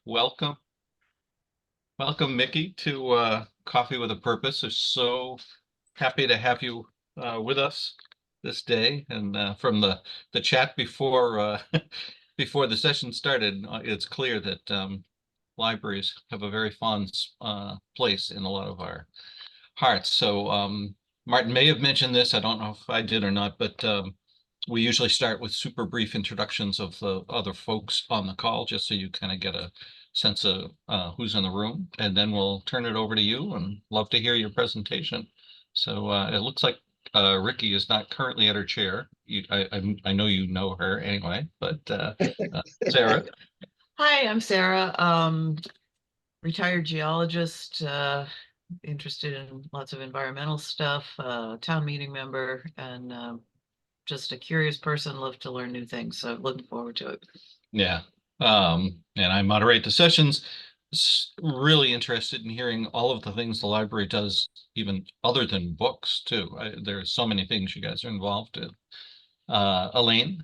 Welcome, welcome, Mickey, to Coffee with a Purpose. I'm so happy to have you with us this day. And from the chat before before the session started, it's clear that libraries have a very fond place in a lot of our hearts. So Martin may have mentioned this. I don't know if I did or not, but we usually start with super brief introductions of the other folks on the call, just so you kind of get a sense of who's in the room, and then we'll turn it over to you and love to hear your presentation. So it looks like Ricky is not currently at her chair. I know you know her anyway, but Sarah. Hi, I'm Sarah, retired geologist, interested in lots of environmental stuff, town meeting member, and just a curious person, love to learn new things. So looking forward to it. Yeah. And I moderate the sessions. Really interested in hearing all of the things the library does, even other than books too. There's so many things you guys are involved in. Elaine?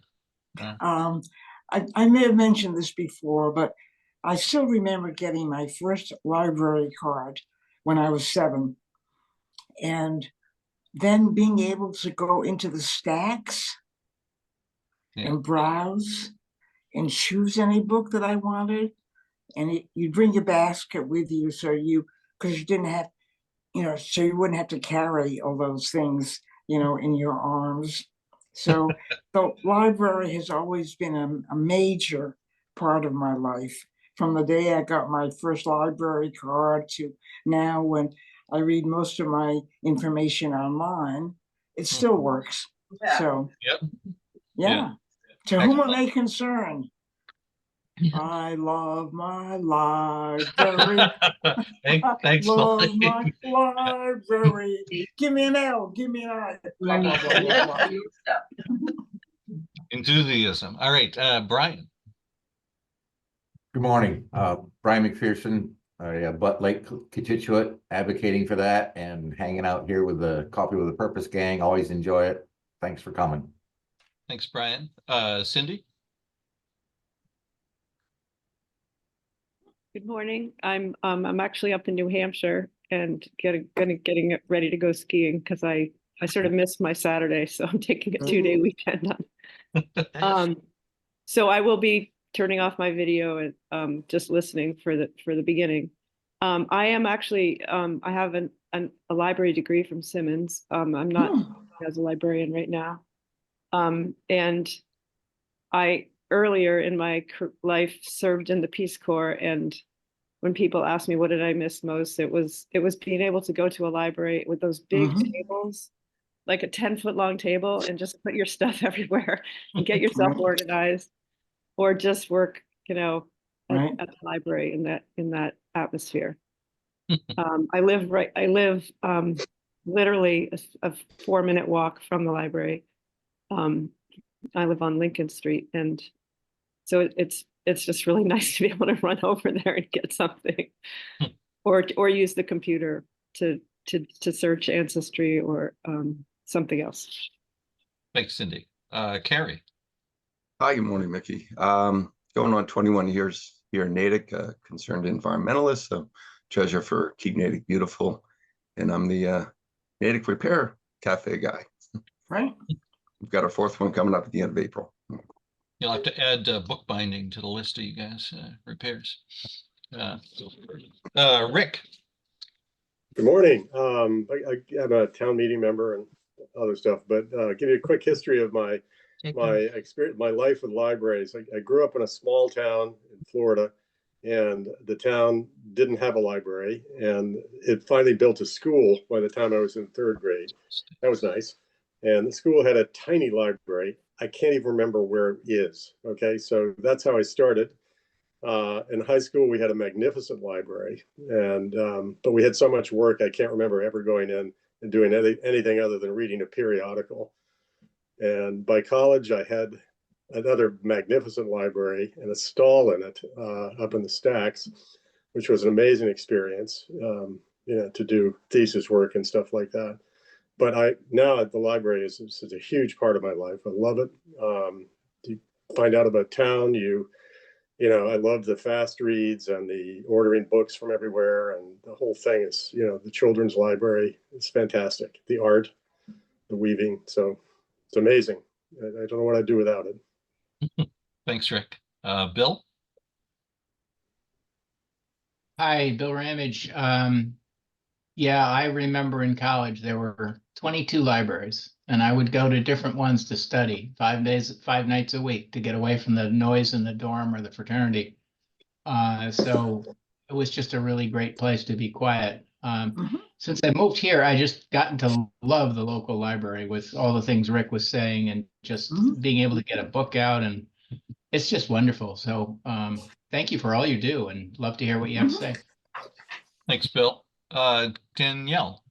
I may have mentioned this before, but I still remember getting my first library card when I was 7, and then being able to go into the stacks and browse and choose any book that I wanted. And you'd bring your basket with you, because you didn't have, so you wouldn't have to carry all those things, in your arms. So the library has always been a major part of my life, from the day I got my first library card to now, when I read most of my information online. It still works. Yeah. So Yep. yeah. To whom it may concern, I love my library. Thanks, love my library. Give me an L, give me an I. Blah, blah, blah, blah, blah. Enthusiasm. All right, Brian. Good morning, Brian McPherson, Butt Lake Contituate, advocating for that and hanging out here with the Coffee with a Purpose gang. Always enjoy it. Thanks for coming. Thanks, Brian. Cindy. Good morning. I'm actually up in New Hampshire and getting ready to go skiing because I sort of missed my Saturday, so I'm taking a 2-day weekend on. So I will be turning off my video and just listening for the beginning. I am actually I have a library degree from Simmons. I'm not as a librarian right now, and I earlier in my life served in the Peace Corps, and when people asked me what did I miss most, it was being able to go to a library with those big tables, like a 10-foot long table, and just put your stuff everywhere and get yourself organized, or just work, at the library in that atmosphere. I live literally a 4-minute walk from the library. I live on Lincoln Street, and so it's just really nice to be able to run over there and get something, or use the computer to search Ancestry or something else. Thanks, Cindy. Carrie. Hi, good morning, Mickey. Going on 21 years here in Natick, concerned environmentalist, treasure for Keep Natick Beautiful, and I'm the Natick Repair Cafe guy. Right. We've got our 4th one coming up at the end of April. You'll have to add bookbinding to the list of you guys repairs. Rick. Good morning. I'm a town meeting member and other stuff, but give you a quick history of my experience, my life with libraries. I grew up in a small town in Florida, and the town didn't have a library, and it finally built a school by the time I was in 3rd grade. That was nice. And the school had a tiny library. I can't even remember where it is. Okay, so that's how I started. In high school, we had a magnificent library, and but we had so much work, I can't remember ever going in and doing anything other than reading a periodical. And by college, I had another magnificent library and a stall in it up in the stacks, which was an amazing experience, to do thesis work and stuff like that. But now the library is a huge part of my life. I love it. You find out about town, you you know, I love the fast reads and the ordering books from everywhere. And the whole thing is, you know, the children's library is fantastic. The art, the weaving. So it's amazing. I don't know what I'd do without it. Thanks, Rick. Bill? Hi, Bill Ramage. Yeah, I remember in college there were 22 libraries, and I would go to different ones to study 5 nights a week to get away from the noise in the dorm or the fraternity. So it was just a really great place to be quiet. Since I moved here, I just gotten to love the local library with all the things Rick was saying and just being able to get a book out, and it's just wonderful. So thank you for all you do, and love to hear what you have to say. Thanks, Bill. Danielle?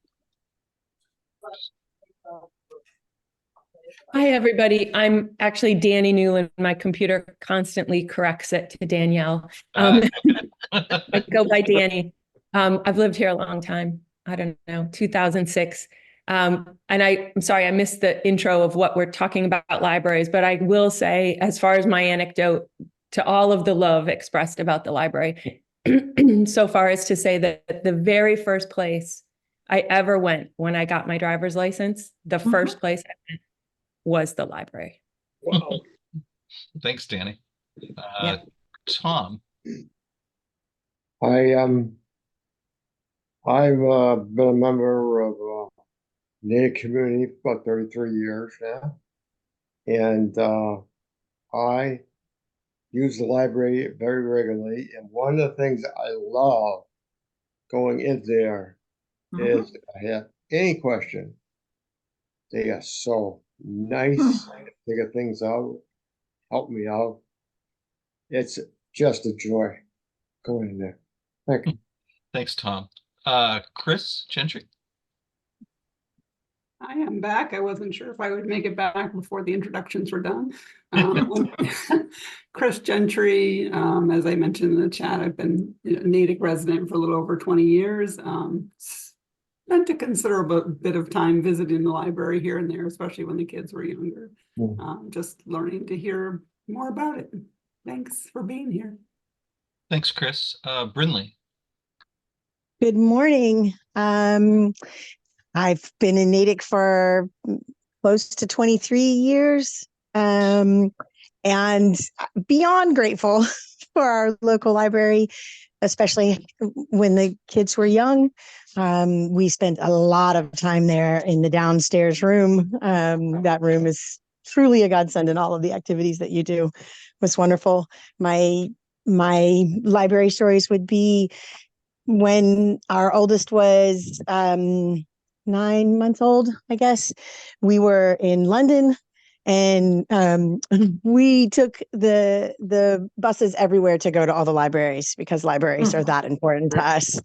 Hi, everybody. I'm actually Danny Newland. My computer constantly corrects it to Danielle. I go by Danny. I've lived here a long time. I don't know, 2006. And I'm sorry, I missed the intro of what we're talking about libraries, but I will say, as far as my anecdote to all of the love expressed about the library, so far as to say that the very first place I ever went when I got my driver's license, the first place I went was the library. Wow. Thanks, Danny. Yeah. Tom? I've been a member of Native community for about 33 years now. And I use the library very regularly. And one of the things I love going in there is if I have any question, they are so nice, figure things out, help me out. It's just a joy going in there. Thank you. Thanks, Tom. Chris Gentry? I am back. I wasn't sure if I would make it back before the introductions were done. Chris Gentry, as I mentioned in the chat, I've been a Natick resident for a little over 20 years. Spent a considerable bit of time visiting the library here and there, especially when the kids were younger. Just learning to hear more about it. Thanks for being here. Thanks, Chris. Brinley? Good morning. I've been in Natick for close to 23 years, and beyond grateful for our local library, especially when the kids were young. We spent a lot of time there in the downstairs room. That room is truly a godsend, and all of the activities that you do was wonderful. My library stories would be when our oldest was 9 months old, I guess. We were in London, and we took the buses everywhere to go to all the libraries, because libraries are that important to us,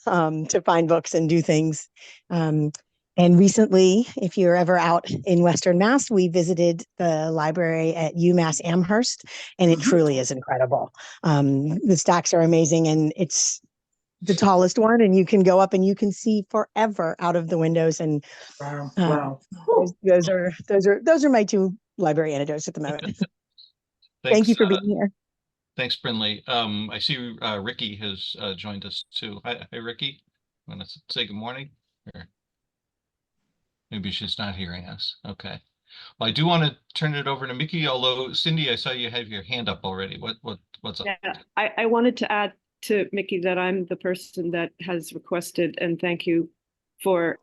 to find books and do things. And recently, if you're ever out in Western Mass, we visited the library at UMass Amherst, and it truly is incredible. The stacks are amazing, and it's the tallest one, and you can go up and you can see forever out of the windows. And Wow. those are my two library anecdotes at the moment. Thank you for being here. Thanks, Brinley. I see Ricky has joined us too. Hi, Ricky. Want to say good morning? Or maybe she's not hearing us. Okay. Well, I do want to turn it over to Miki, although Cindy, I saw you have your hand up already. What's up? Yeah, I wanted to add to Miki that I'm the person that has requested, and thank you for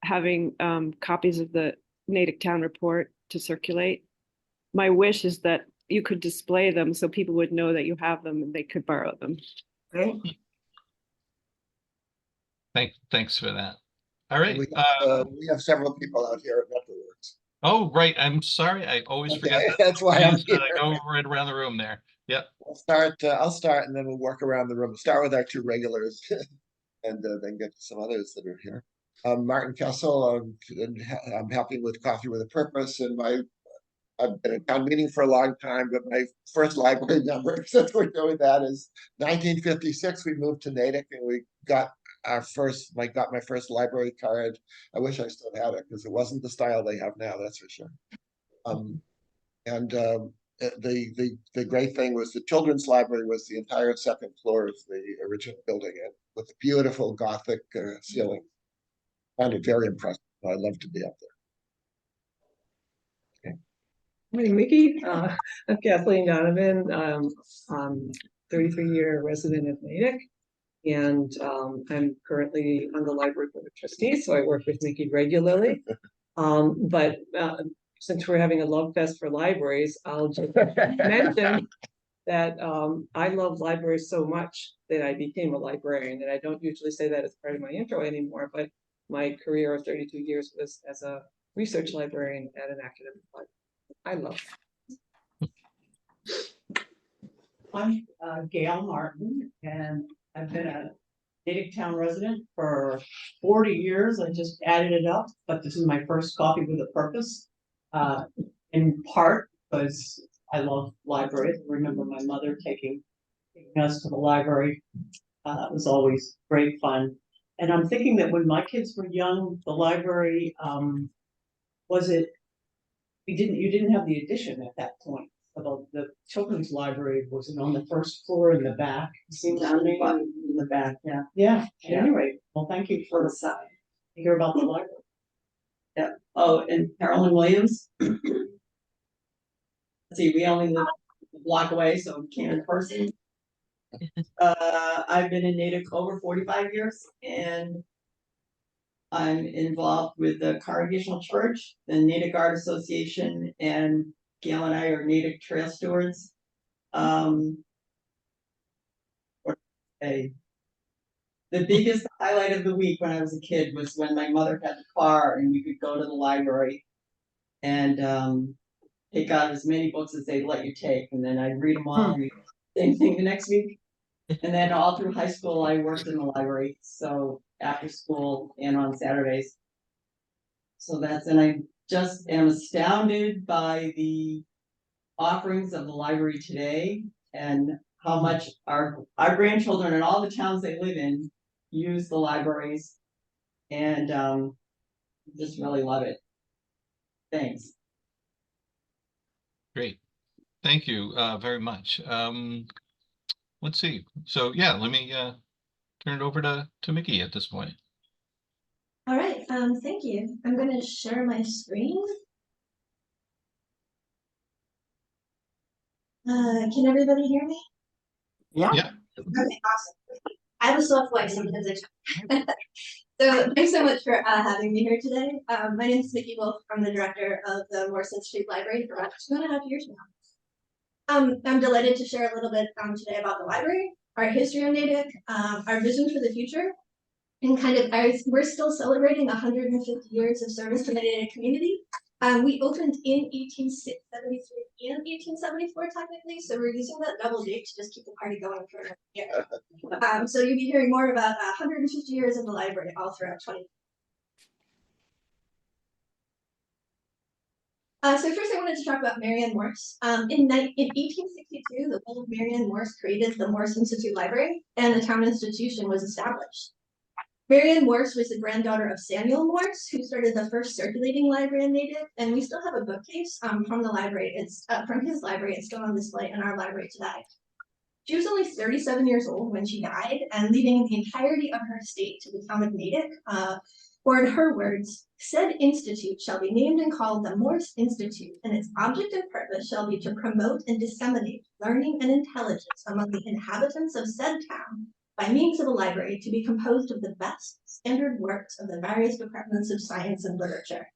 having copies of the Natick Town Report to circulate. My wish is that you could display them so people would know that you have them and they could borrow them. Okay. Thanks for that. All right. We have several people out here at Metalworks. Oh, right. I'm sorry. I always forget that. That's why I'm here. Go right around the room there. Yep. I'll start, and then we'll work around the room. Start with our two regulars, and then get to some others that are here. Martin Kessel. I'm helping with Coffee with a Purpose, and I've been at town meeting for a long time, but my first library number, since we're doing that, is 1956. We moved to Natick, and we got my first library card. I wish I still had it, because it wasn't the style they have now, that's for sure. the great thing was the children's library was the entire second floor of the original building, and with the beautiful Gothic ceiling. I found it very impressive. I love to be up there. Morning, Miki. I'm Kathleen Donovan. I'm 33-year resident of Natick, and I'm currently on the library board of trustees, so I work with Miki regularly. But since we're having a love fest for libraries, I'll just mention that I love libraries so much that I became a librarian, and I don't usually say that as part of my intro anymore, but my career of 32 years was as a research librarian at an academic library. I love it. I'm Gail Martin, and I've been a Natick Town resident for 40 years. I just added it up, but this is my first coffee with a purpose. In part because I love libraries. I remember my mother taking us to the library. It was always great fun. And I'm thinking that when my kids were young, the library you didn't have the addition at that point. So the children's library was on the first floor in the back. Seems to me in the back, yeah. Yeah. Anyway, well, thank you for to hear about the library. Yeah. Oh, and Carolyn Williams. Let's see, we only live a block away, so we can't in person. I've been in Natick over 45 years, and I'm involved with the Congregational Church, the Natick Art Association, and Gail and I are Natick Trail Stewards. The biggest highlight of the week when I was a kid was when my mother had the car and we could go to the library and take out as many books as they'd let you take, and then I'd read them all and same thing the next week. And then all through high school I worked in the library, so after school and on Saturdays. So and I just am astounded by the offerings of the library today and how much our grandchildren and all the towns they live in use the libraries, and just really love it. Thanks. Great. Thank you very much. Let's see. So yeah, let me turn it over to Miki at this point. All right, thank you. I'm going to share my screen. Can everybody hear me? Yeah. Yeah. Okay, awesome. I have a soft voice sometimes I So thanks so much for having me here today. My name is Miki Wolfe. I'm the director of the Morrison Street Library for about 2.5 years now. I'm delighted to share a little bit today about the library, our history on Natick, our vision for the future, and we're still celebrating 150 years of service to the Natick community. We opened in 1873 and 1874 technically, so we're using that double date to just keep the party going for another year. So you'll be hearing more about 150 years of the library all throughout 20. So first I wanted to talk about Marianne Morse. In 1862, the will of Marianne Morse created the Morse Institute Library, and the town institution was established. Marianne Morse was the granddaughter of Samuel Morse, who started the first circulating library in Natick, and we still have a bookcase from the library. It's from his library. It's still on display in our library today. She was only 37 years old when she died, and leaving the entirety of her estate to the town of Natick. Or in her words, said institute shall be named and called the Morse Institute, and its object and purpose shall be to promote and disseminate learning and intelligence among the inhabitants of said town, by means of a library to be composed of the best standard works of the various departments of science and literature.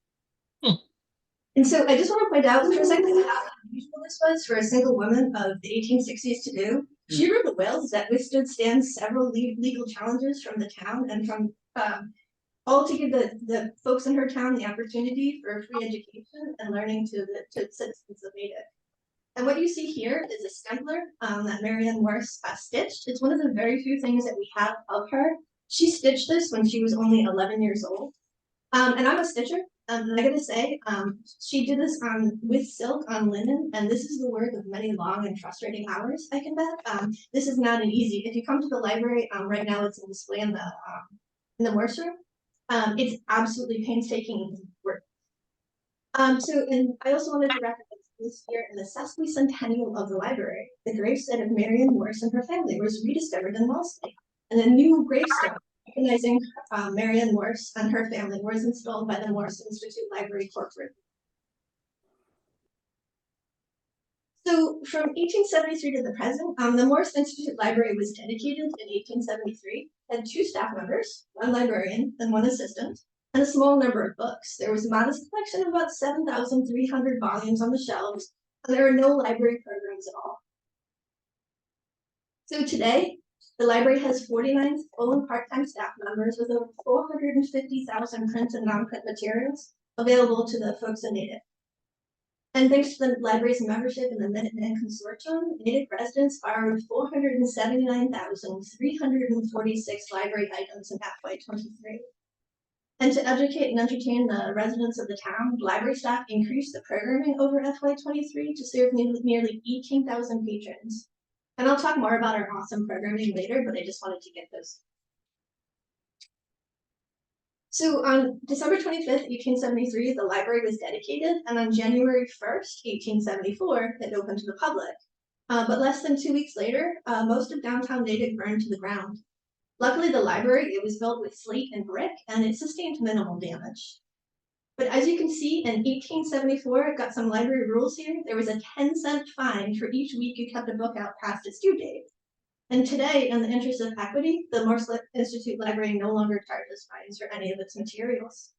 And so I just want to point out for a second how unusual this was for a single woman of the 1860s to do. She wrote the wills that withstood several legal challenges from the town and from all to give the folks in her town the opportunity for free education and learning to citizens of Natick. And what you see here is a Stempler that Marianne Morse stitched. It's one of the very few things that we have of her. She stitched this when she was only 11 years old. And I'm a stitcher. And I gotta say, she did this with silk on linen, and this is the work of many long and frustrating hours, I can bet. This is not an easy. If you come to the library, right now it's in display in the Morse room. It's absolutely painstaking work. And I also wanted to recognize this year in the sesquicentennial of the library. The gravesite of Marion Morse and her family was rediscovered in Wellesley, and a new gravestone recognizing Marion Morse and her family was installed by the Morse Institute Library Corporate. So from 1873 to the present, the Morse Institute Library was dedicated in 1873, had 2 staff members, 1 librarian and 1 assistant, and a small number of books. There was a modest collection of about 7,300 volumes on the shelves, and there are no library programs at all. So today, the library has 49 full and part-time staff members with over 450,000 print and non-print materials available to the folks in Natick. And thanks to the library's membership in the Minuteman Consortium, Natick residents borrowed 479,346 library items in FY23. And to educate and entertain the residents of the town, library staff increased the programming over FY23 to serve nearly 18,000 patrons. And I'll talk more about our awesome programming later, but I just wanted to get those. So on December 25th, 1873, the library was dedicated, and on January 1st, 1874, it opened to the public. But less than 2 weeks later, most of downtown Natick burned to the ground. Luckily, the library, it was built with slate and brick, and it sustained minimal damage. But as you can see, in 1874, I've got some library rules here. There was a 10-cent fine for each week you kept a book out past its due date. And today, in the interest of equity, the Morse Institute Library no longer charges fines for any of its materials.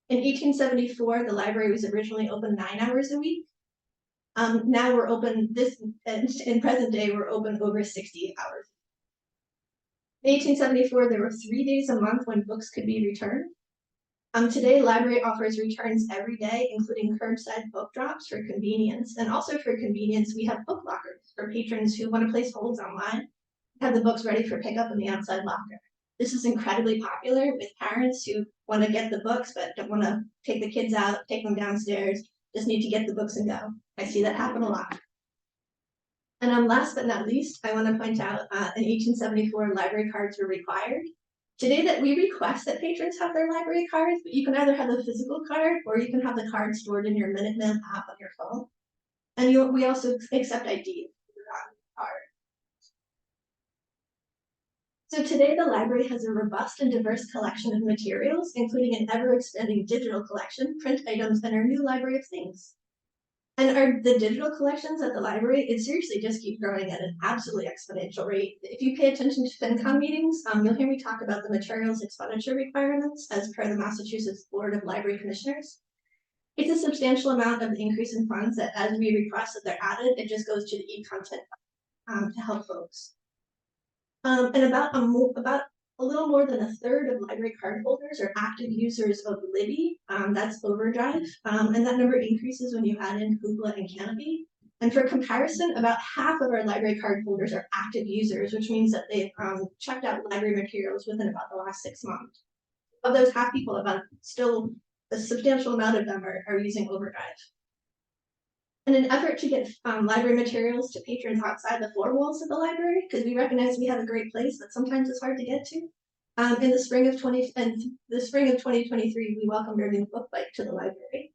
In 1874, the library was originally open 9 hours a week. Now we're open in present day, we're open over 60 hours. In 1874, there were 3 days a month when books could be returned. Today, library offers returns every day, including curbside book drops for convenience. And also for convenience, we have book lockers for patrons who want to place holds online, have the books ready for pickup in the outside locker. This is incredibly popular with parents who want to get the books, but don't want to take the kids out, take them downstairs, just need to get the books and go. I see that happen a lot. And last but not least, I want to point out in 1874, library cards were required. Today that we request that patrons have their library cards, but you can either have a physical card or you can have the card stored in your Minuteman app on your phone. And we also accept ID card. So today the library has a robust and diverse collection of materials, including an ever-expanding digital collection, print items, and our new library of things. And the digital collections at the library, it seriously just keeps growing at an absolutely exponential rate. If you pay attention to FinCom meetings, you'll hear me talk about the materials expenditure requirements as per the Massachusetts Board of Library Commissioners. It's a substantial amount of the increase in funds that as we request that they're added, it just goes to the e-content to help folks. And about a little more than a third of library card holders are active users of Libby, that's Overdrive, and that number increases when you add in Hoopla and Canopy. And for comparison, about half of our library card holders are active users, which means that they've checked out library materials within about the last 6 months. Of those half people, still a substantial amount of them are using Overdrive. In an effort to get library materials to patrons outside the 4 walls of the library, because we recognize we have a great place that sometimes it's hard to get to. In the spring of 2023, we welcomed our new book bike to the library.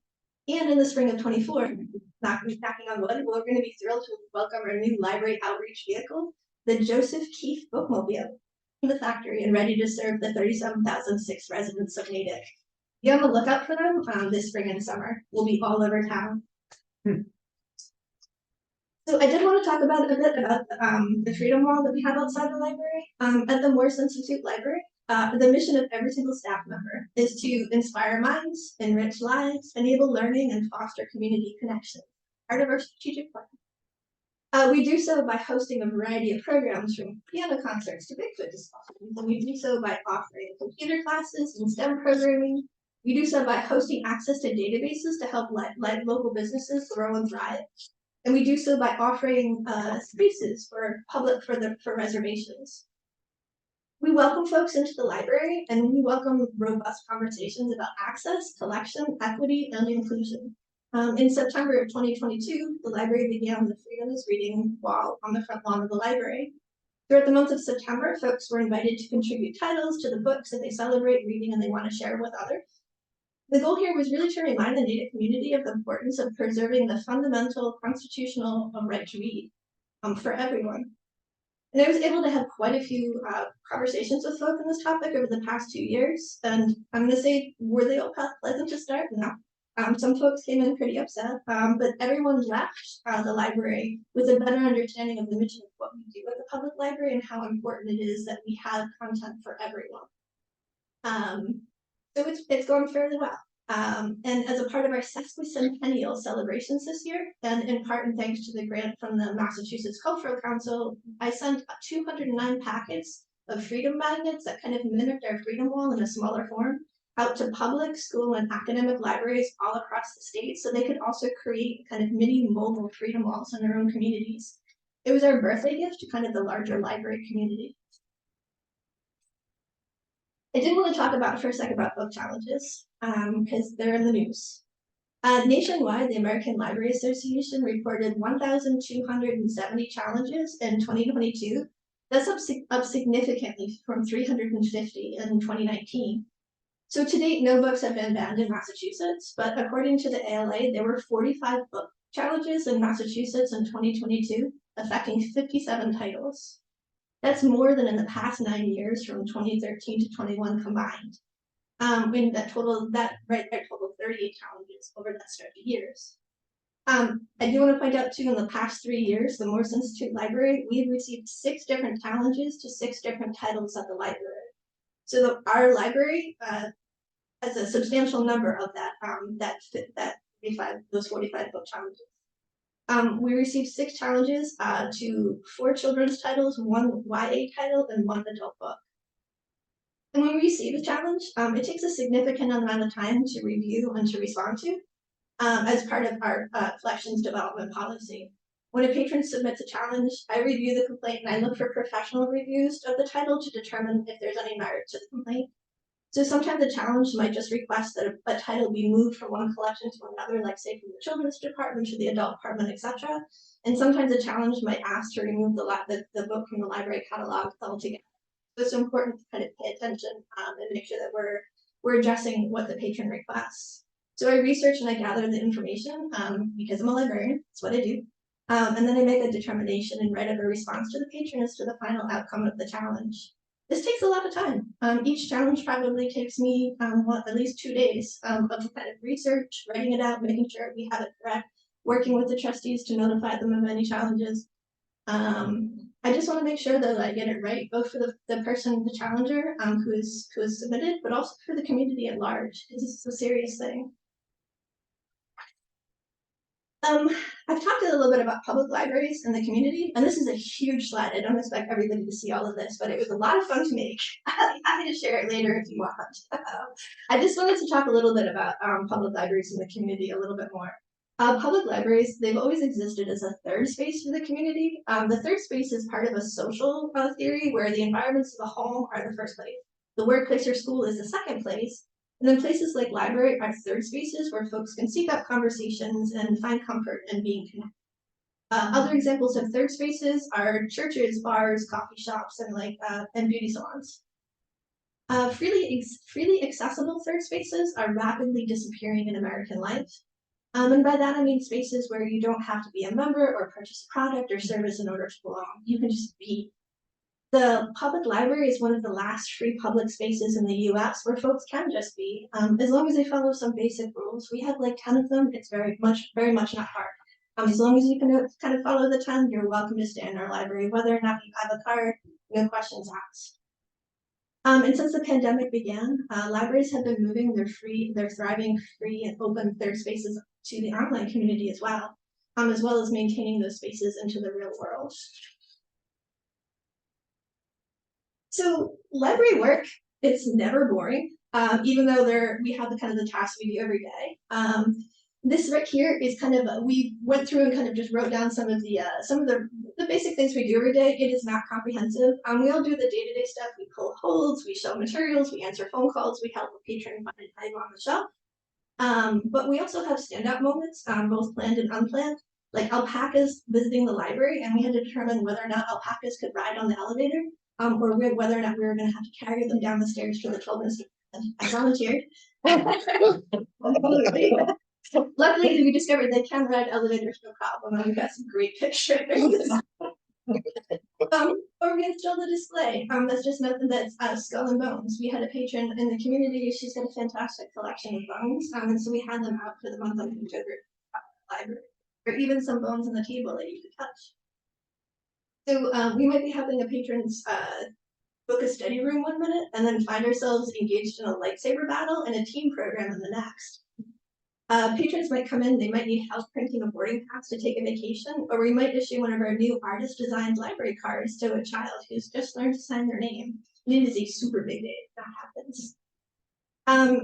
And in the spring of 24, knocking on wood, we're going to be thrilled to welcome our new library outreach vehicle, the Joseph Keefe Bookmobile, from the factory and ready to serve the 37,006 residents of Natick. Be on the lookout for them this spring and summer. We'll be all over town. So I did want to talk a bit about the Freedom Wall that we have outside the library. At the Morse Institute Library, the mission of every single staff member is to inspire minds, enrich lives, enable learning, and foster community connection, part of our strategic plan. We do so by hosting a variety of programs from piano concerts to Bigfoot discussions, and we do so by offering computer classes and STEM programming. We do so by hosting access to databases to help local businesses grow and thrive. And we do so by offering spaces for reservations. We welcome folks into the library, and we welcome robust conversations about access, collection, equity, and inclusion. In September of 2022, the library began the Freedom is Reading wall on the front lawn of the library. Throughout the month of September, folks were invited to contribute titles to the books that they celebrate reading and they want to share with others. The goal here was really to remind the Native community of the importance of preserving the fundamental constitutional right to read for everyone. And I was able to have quite a few conversations with folks on this topic over the past 2 years. And I'm going to say, were they all pleasant to start? No. Some folks came in pretty upset, but everyone left the library with a better understanding of the mission of what we do at the public library and how important it is that we have content for everyone. So it's going fairly well. And as a part of our sesquicentennial celebrations this year, and in part and thanks to the grant from the Massachusetts Cultural Council, I sent 209 packets of freedom magnets that kind of mimicked our freedom wall in a smaller form out to public, school, and academic libraries all across the state, so they could also create kind of mini mobile freedom walls in their own communities. It was our birthday gift to kind of the larger library community. I did want to talk for a second about book challenges, because they're in the news. Nationwide, the American Library Association reported 1,270 challenges in 2022. That's up significantly from 350 in 2019. So to date, no books have been banned in Massachusetts, but according to the ALA, there were 45 book challenges in Massachusetts in 2022, affecting 57 titles. That's more than in the past 9 years from 2013 to 21 combined. When that total 38 challenges over that stretch of years. I do want to point out too, in the past 3 years, the Morse Institute Library, we've received 6 different challenges to 6 different titles at the library. So our library has a substantial number of those 45 book challenges. We received 6 challenges to 4 children's titles, 1 YA title, and 1 adult book. And when we receive a challenge, it takes a significant amount of time to review and to respond to as part of our collections development policy. When a patron submits a challenge, I review the complaint and I look for professional reviews of the title to determine if there's any merit to the complaint. So sometimes a challenge might just request that a title be moved from one collection to another, like say from the children's department to the adult department, etc. And sometimes a challenge might ask to remove the book from the library catalog altogether. So it's important to kind of pay attention and make sure that we're addressing what the patron requests. So I research and I gather the information because I'm a librarian. That's what I do. And then I make a determination and write up a response to the patron as to the final outcome of the challenge. This takes a lot of time. Each challenge probably takes me at least 2 days of kind of research, writing it out, making sure we have it correct, working with the trustees to notify them of any challenges. I just want to make sure that I get it right, both for the person, the challenger, who is submitted, but also for the community at large, because this is a serious thing. I've talked a little bit about public libraries in the community, and this is a huge slide. I don't expect everybody to see all of this, but it was a lot of fun to make. I'm happy to share it later if you want. I just wanted to talk a little bit about public libraries in the community a little bit more. Public libraries, they've always existed as a third space for the community. The third space is part of a social theory where the environments of the home are the first place. The workplace or school is the second place. And then places like library are third spaces where folks can seek out conversations and find comfort in being connected. Other examples of third spaces are churches, bars, coffee shops, and beauty salons. Freely accessible third spaces are rapidly disappearing in American life. And by that I mean spaces where you don't have to be a member or purchase a product or service in order to belong. You can just be. The public library is one of the last free public spaces in the US where folks can just be, as long as they follow some basic rules. We have like 10 of them. It's very much not hard. As long as you can kind of follow the 10, you're welcome to stay in our library, whether or not you have a card, no questions asked. And since the pandemic began, libraries have been moving their thriving free and open third spaces to the online community as well as maintaining those spaces into the real world. So library work, it's never boring, even though we have the tasks we do every day. This right here is we went through and kind of just wrote down some of the basic things we do every day. It is not comprehensive. We all do the day-to-day stuff. We pull holds, we show materials, we answer phone calls, we help a patron find time on the shelf. But we also have standout moments, both planned and unplanned, like alpacas visiting the library, and we had to determine whether or not alpacas could ride on the elevator. Or whether or not we were going to have to carry them down the stairs to the children's department. I volunteered. Luckily, we discovered they can ride elevators no problem, and we got some great pictures. Or we installed a display. That's just nothing that's skull and bones. We had a patron in the community. She's got a fantastic collection of bones, and so we had them out for the month of October library, or even some bones on the table that you could touch. So we might be having a patron's book a study room one minute, and then find ourselves engaged in a lightsaber battle and a team program in the next. Patrons might come in, they might need help printing a boarding pass to take a vacation, or we might issue one of our new artist designed library cards to a child who's just learned to sign their name. And it is a super big day if that happens.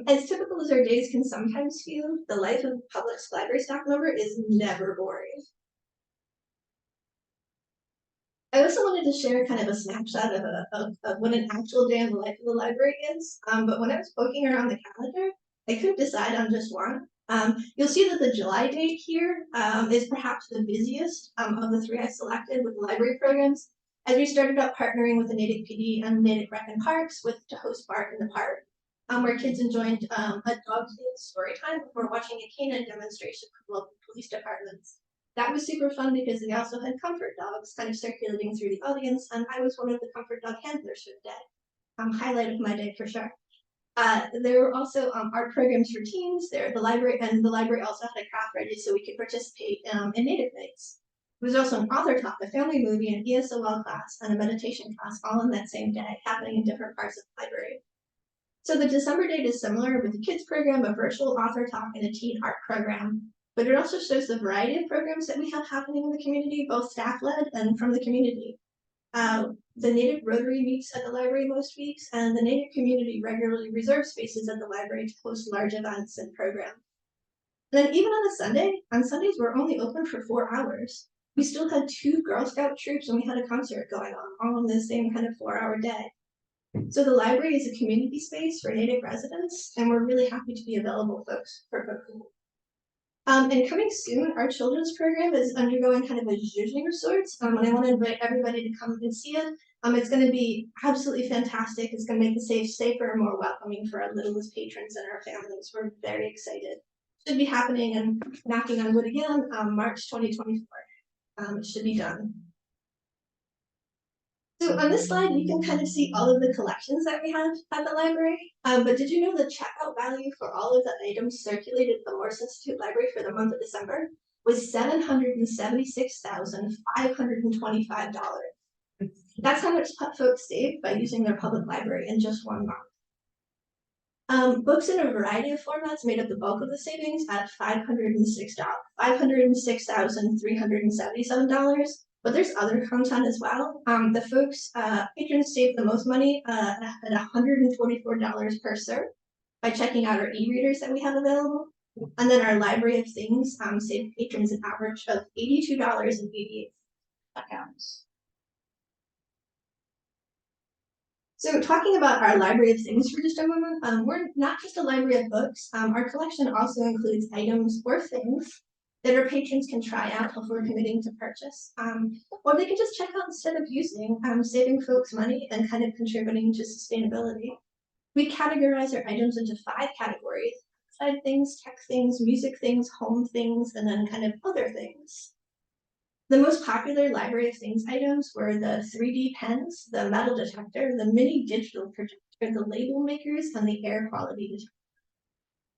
As typical as our days can sometimes feel, the life of a public library staff member is never boring. I also wanted to share kind of a snapshot of what an actual day in the life of the library is. But when I was poking around the calendar, I couldn't decide on just one. You'll see that the July date here is perhaps the busiest of the three I selected with the library programs, as we started up partnering with the Natick PD and Natick Rec and Parks to host Bart in the Park, where kids enjoyed a dog-themed story time before watching a canine demonstration from local police departments. That was super fun because they also had comfort dogs kind of circulating through the audience, and I was one of the comfort dog handlers for the day. Highlight of my day for sure. There were also art programs for teens there. The library also had a craft ready so we could participate in Native nights. There was also an author talk, a family movie, an ESOL class, and a meditation class all in that same day, happening in different parts of the library. So the December date is similar with the kids program, a virtual author talk, and a teen art program. But it also shows the variety of programs that we have happening in the community, both staff-led and from the community. The Native Rotary meets at the library most weeks, and the Native community regularly reserves spaces at the library to host large events and programs. And then even on Sundays we're only open for 4 hours. We still had 2 Girl Scout troops, and we had a concert going on, all in the same kind of 4-hour day. So the library is a community space for Native residents, and we're really happy to be available for folks. And coming soon, our children's program is undergoing kind of a zhuzhing of sorts, and I want to invite everybody to come and see it. It's going to be absolutely fantastic. It's going to make the space safer and more welcoming for our littlest patrons and our families. We're very excited. Should be happening, and knocking on wood again, March 2024. It should be done. So on this slide, you can kind of see all of the collections that we have at the library. But did you know the checkout value for all of the items circulated at the Morse Institute Library for the month of December was $776,525. That's how much folks saved by using their public library in just 1 month. Books in a variety of formats made up the bulk of the savings at $506,377. But there's other content as well. The patrons saved the most money at $144 per cert by checking out our e-readers that we have available. And then our Library of Things saved patrons an average of $82.88. So talking about our Library of Things for just a moment, we're not just a library of books. Our collection also includes items or things that our patrons can try out before committing to purchase, or they can just check out instead of using, saving folks money and kind of contributing to sustainability. We categorize our items into 5 categories: outside things, tech things, music things, home things, and then kind of other things. The most popular Library of Things items were the 3D pens, the metal detector, the mini digital projector, the label makers, and the air quality detector.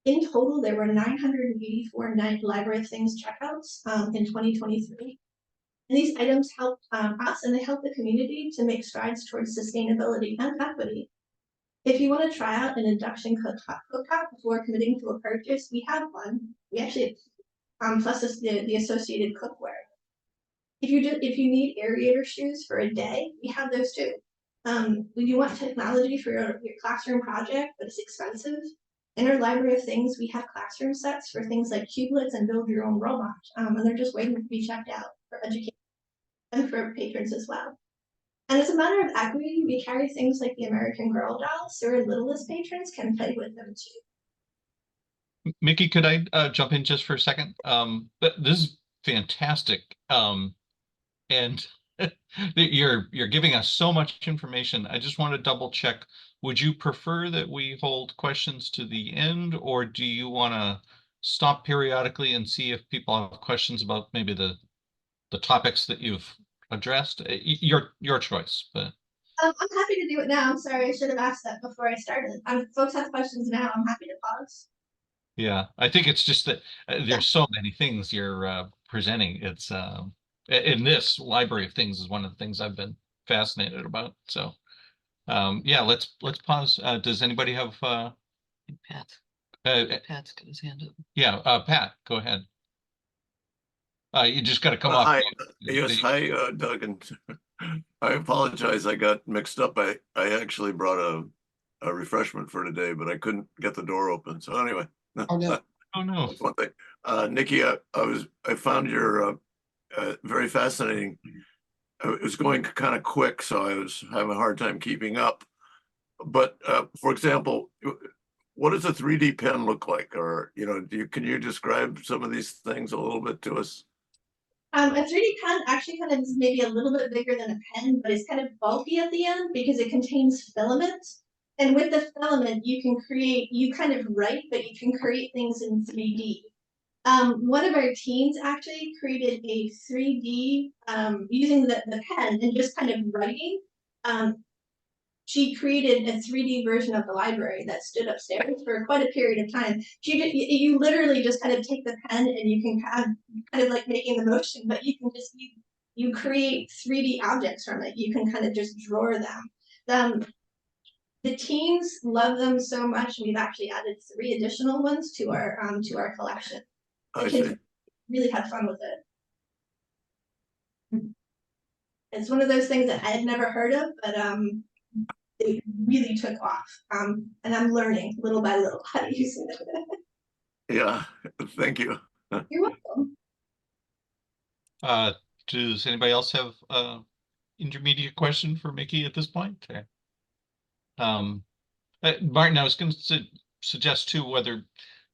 In total, there were 984 Library of Things checkouts in 2023. And these items help us, and they help the community to make strides towards sustainability and equity. If you want to try out an induction cooktop before committing to a purchase, we have one. We actually have, plus the associated cookware. If you need aerator shoes for a day, we have those too. When you want technology for your classroom project, but it's expensive, in our Library of Things, we have classroom sets for things like Qubits and build your own robot, and they're just waiting to be checked out for education and for patrons as well. And as a matter of equity, we carry things like the American Girl dolls, so our littlest patrons can play with them too. Miki, could I jump in just for a second? But this is fantastic. And you're giving us so much information. I just want to double check. Would you prefer that we hold questions to the end, or do you want to stop periodically and see if people have questions about maybe the topics that you've addressed? Your choice, but. I'm happy to do it now. I'm sorry, I should have asked that before I started. Folks have questions now. I'm happy to pause. Yeah, I think it's just that there's so many things you're presenting. It's in this library of things is one of the things I've been fascinated about. So yeah, let's pause. Does anybody have Pat. uh, Pat's got his hand up. yeah, Pat, go ahead. You just got to come off. Hi, yes, hi, Doug, and I apologize. I got mixed up. I actually brought a refreshment for today, but I couldn't get the door open. So anyway, Oh, no. Oh no. that's one thing. Nikki, I found your very fascinating. It was going kind of quick, so I was having a hard time keeping up. But for example, what does a 3D pen look like? Or can you describe some of these things a little bit to us? A 3D pen actually kind of is maybe a little bit bigger than a pen, but it's kind of bulky at the end because it contains filament. And with the filament, you kind of write, but you can create things in 3D. One of our teens actually created a 3D using the pen and just kind of writing. She created a 3D version of the library that stood upstairs for quite a period of time. You literally just kind of take the pen and you can kind of like making the motion, but you can just you create 3D objects from it. You can kind of just draw them. The teens love them so much. We've actually added 3 additional ones to our collection. The kids really had fun with it. It's one of those things that I had never heard of, but it really took off. And I'm learning little by little how to use it. Yeah, thank you. You're welcome. Does anybody else have intermediate question for Mickey at this point? Martin, I was going to suggest too whether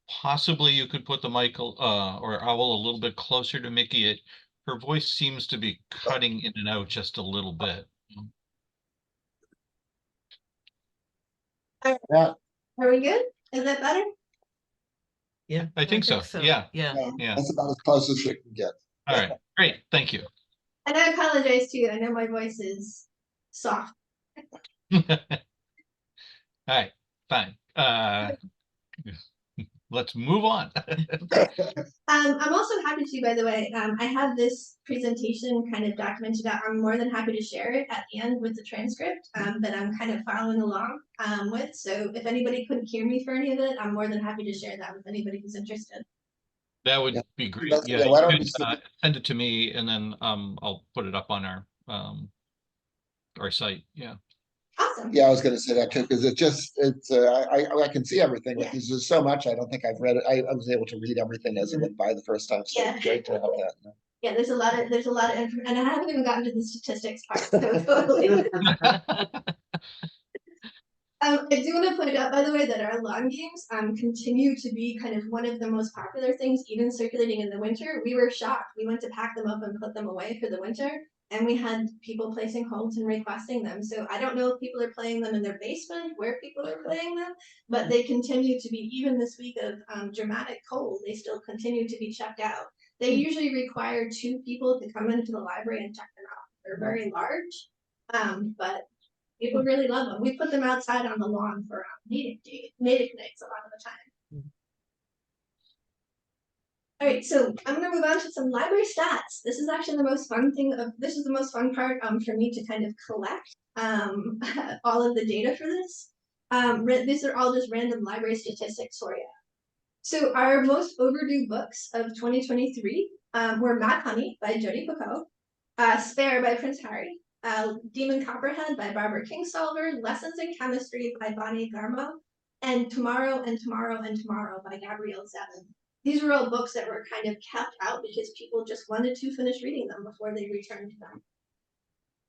possibly you could put the mic or owl a little bit closer to Mickey. Her voice seems to be cutting in and out just a little bit. Yeah. Are we good? Is that better? Yeah, I think so. Yeah. Yeah. That's about as close as we can get. All right, great, thank you. And I apologize too. I know my voice is soft. All right, fine. Let's move on. I'm also happy to, by the way, I have this presentation kind of documented out. I'm more than happy to share it at the end with the transcript that I'm kind of following along with. So if anybody couldn't hear me for any of it, I'm more than happy to share that with anybody who's interested. That would be great. Yeah, Yeah, why don't you we could, send it to me and then I'll put it up on our site. Yeah. Awesome. Yeah, I was going to say that too, because I can see everything, but there's just so much. I don't think I've read it. I was able to read everything as it went by the first time. So it's great to have that. Yeah, there's a lot of information, and I haven't even gotten to the statistics part. So totally. I do want to point out, by the way, that our lawn games continue to be kind of one of the most popular things, even circulating in the winter. We were shocked. We went to pack them up and put them away for the winter, and we had people placing holds and requesting them. So I don't know if people are playing them in their basement, where people are playing them, but they continue to be, even this week of dramatic cold, they still continue to be checked out. They usually require 2 people to come into the library and check them out. They're very large, but people really love them. We put them outside on the lawn for Natick nights a lot of the time. All right, so I'm gonna move on to some library stats. This is actually the most fun thing. This is the most fun part for me to kind of collect all of the data for this. These are all just random library statistics for you. So our most overdue books of 2023 were Mad Honey by Jodi Picoult, Spare by Prince Harry, Demon Copperhead by Barbara Kingsolver, Lessons in Chemistry by Bonnie Garmo, and Tomorrow and Tomorrow and Tomorrow by Gabrielle Zevin. These were all books that were kind of kept out because people just wanted to finish reading them before they returned to them.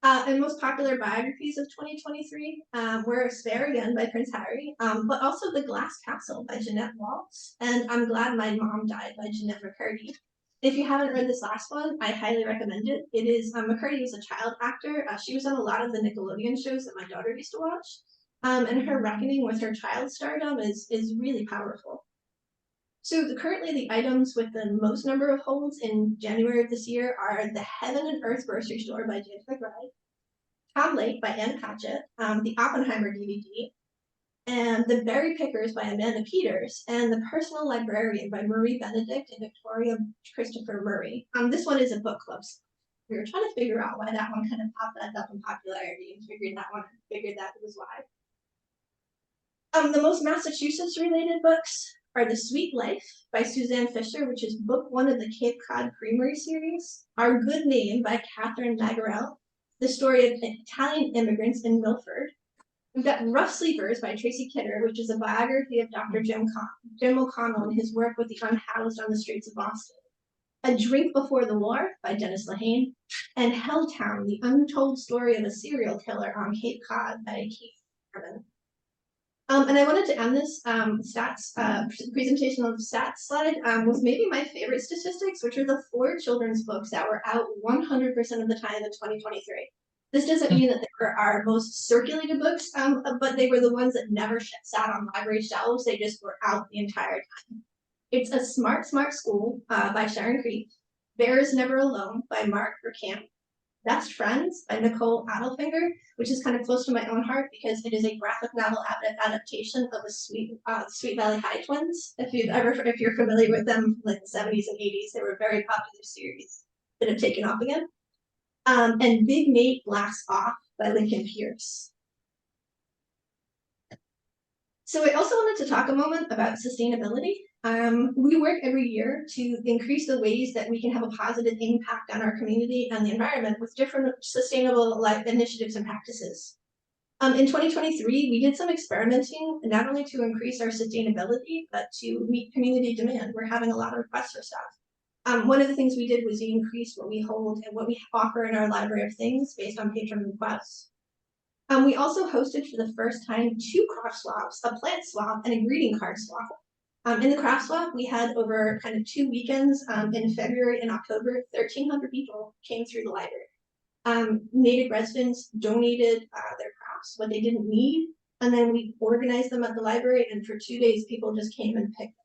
And most popular biographies of 2023 were Spare again by Prince Harry, but also The Glass Castle by Jeanette Waltz, and I'm Glad My Mom Died by Jeanette McCurdy. If you haven't read this last one, I highly recommend it. It is McCarty was a child actor. She was on a lot of the Nickelodeon shows that my daughter used to watch. And her reckoning with her child stardom is really powerful. So currently the items with the most number of holds in January of this year are the Heaven and Earth grocery store by James McBride, Tom Lake by Ann Patchett, the Oppenheimer DVD, and The Berry Pickers by Amanda Peters, and The Personal Librarian by Marie Benedict and Victoria Christopher Murray. This one is a book club. We were trying to figure out why that one kind of popped that up in popularity, and figured that was why. The most Massachusetts-related books are The Sweet Life by Suzanne Fisher, which is book one of the Cape Cod Creamery series, Our Good Name by Catherine Magarel, the story of Italian immigrants in Milford. We've got Rough Sleepers by Tracy Kidder, which is a biography of Dr. Jim O'Connell and his work with the unhoused on the streets of Boston. A Drink Before the War by Dennis Lehane, and Helltown, the untold story of a serial killer on Cape Cod by Keith Urban. And I wanted to end this presentation on the stats slide with maybe my favorite statistics, which are the 4 children's books that were out 100% of the time in 2023. This doesn't mean that they were our most circulated books, but they were the ones that never sat on library shelves. They just were out the entire time. It's A Smart School by Sharon Creek, Bears Never Alone by Mark Verkamp, Best Friends by Nicole Adelfinger, which is kind of close to my own heart because it is a graphic novel adaptation of the Sweet Valley High twins. If you're familiar with them, like the 70s and 80s, they were a very popular series that have taken off again. And Big Nate Blasts Off by Lincoln Pierce. So I also wanted to talk a moment about sustainability. We work every year to increase the ways that we can have a positive impact on our community and the environment with different sustainable life initiatives and practices. In 2023, we did some experimenting, not only to increase our sustainability, but to meet community demand. We're having a lot of requests for stuff. One of the things we did was we increased what we hold and what we offer in our library of things based on patron requests. We also hosted for the first time 2 craft swaps, a plant swap and a greeting card swap. In the craft swap, we had over kind of 2 weekends in February and October, 1,300 people came through the library. Native residents donated their crafts, what they didn't need, and then we organized them at the library, and for 2 days, people just came and picked them.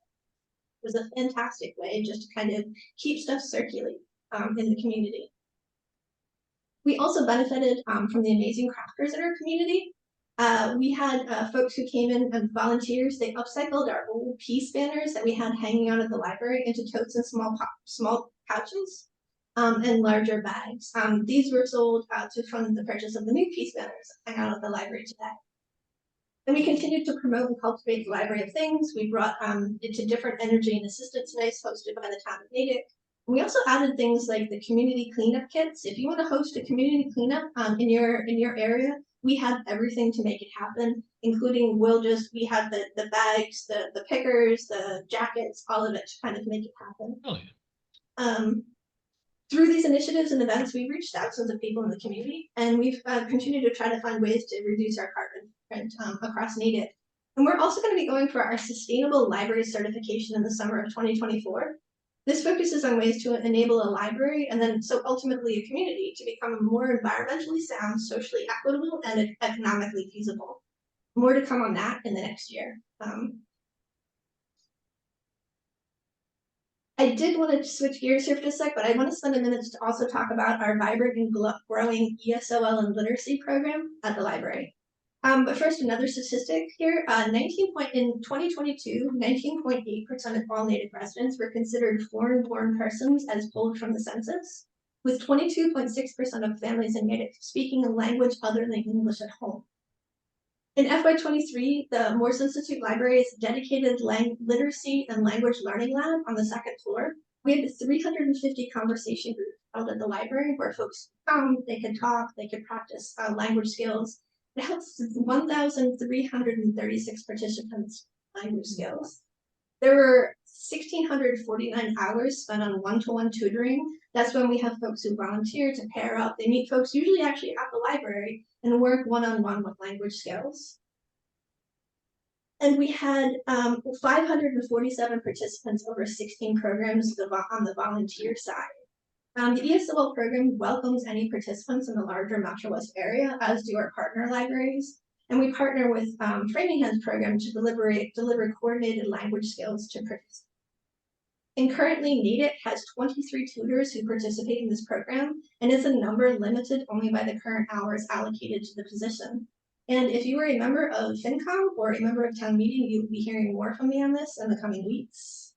It was a fantastic way just to kind of keep stuff circulating in the community. We also benefited from the amazing crafters in our community. We had folks who came in as volunteers. They upcycled our old peace banners that we had hanging out at the library into totes and small pouches and larger bags. These were sold to fund the purchase of the new peace banners that hang out at the library today. And we continued to promote and cultivate the Library of Things. We brought it to different energy and assistance nights hosted by the town of Natick. We also added things like the community cleanup kits. If you want to host a community cleanup in your area, we have everything to make it happen, including we have the bags, the pickers, the jackets, all of it to kind of make it happen. Oh, yeah. Through these initiatives and events, we've reached thousands of people in the community, and we've continued to try to find ways to reduce our carbon footprint across Natick. And we're also going to be going for our Sustainable Library Certification in the summer of 2024. This focuses on ways to enable a library and then so ultimately a community to become more environmentally sound, socially equitable, and economically feasible. More to come on that in the next year. I did want to switch gears here for a sec, but I want to spend a minute to also talk about our vibrant and growing ESOL and literacy program at the library. But first, another statistic here, in 2022, 19.8% of all Native residents were considered foreign-born persons as pulled from the census, with 22.6% of families in Native speaking a language other than English at home. In FY23, the Morse Institute Library's dedicated literacy and language learning lab on the 2nd floor, we had 350 conversation groups held at the library where folks could come, they could talk, they could practice language skills. It helps 1,336 participants language skills. There were 1,649 hours spent on one-to-one tutoring. That's when we have folks who volunteer to pair up. They meet folks usually actually at the library and work one-on-one with language skills. And we had 547 participants over 16 programs on the volunteer side. The ESOL program welcomes any participants in the larger Metro West area, as do our partner libraries. And we partner with Framingham's program to deliver coordinated language skills to participants. And currently, Natick has 23 tutors who participate in this program, and is a number limited only by the current hours allocated to the position. And if you were a member of FinCom or a member of town meeting, you will be hearing more from me on this in the coming weeks.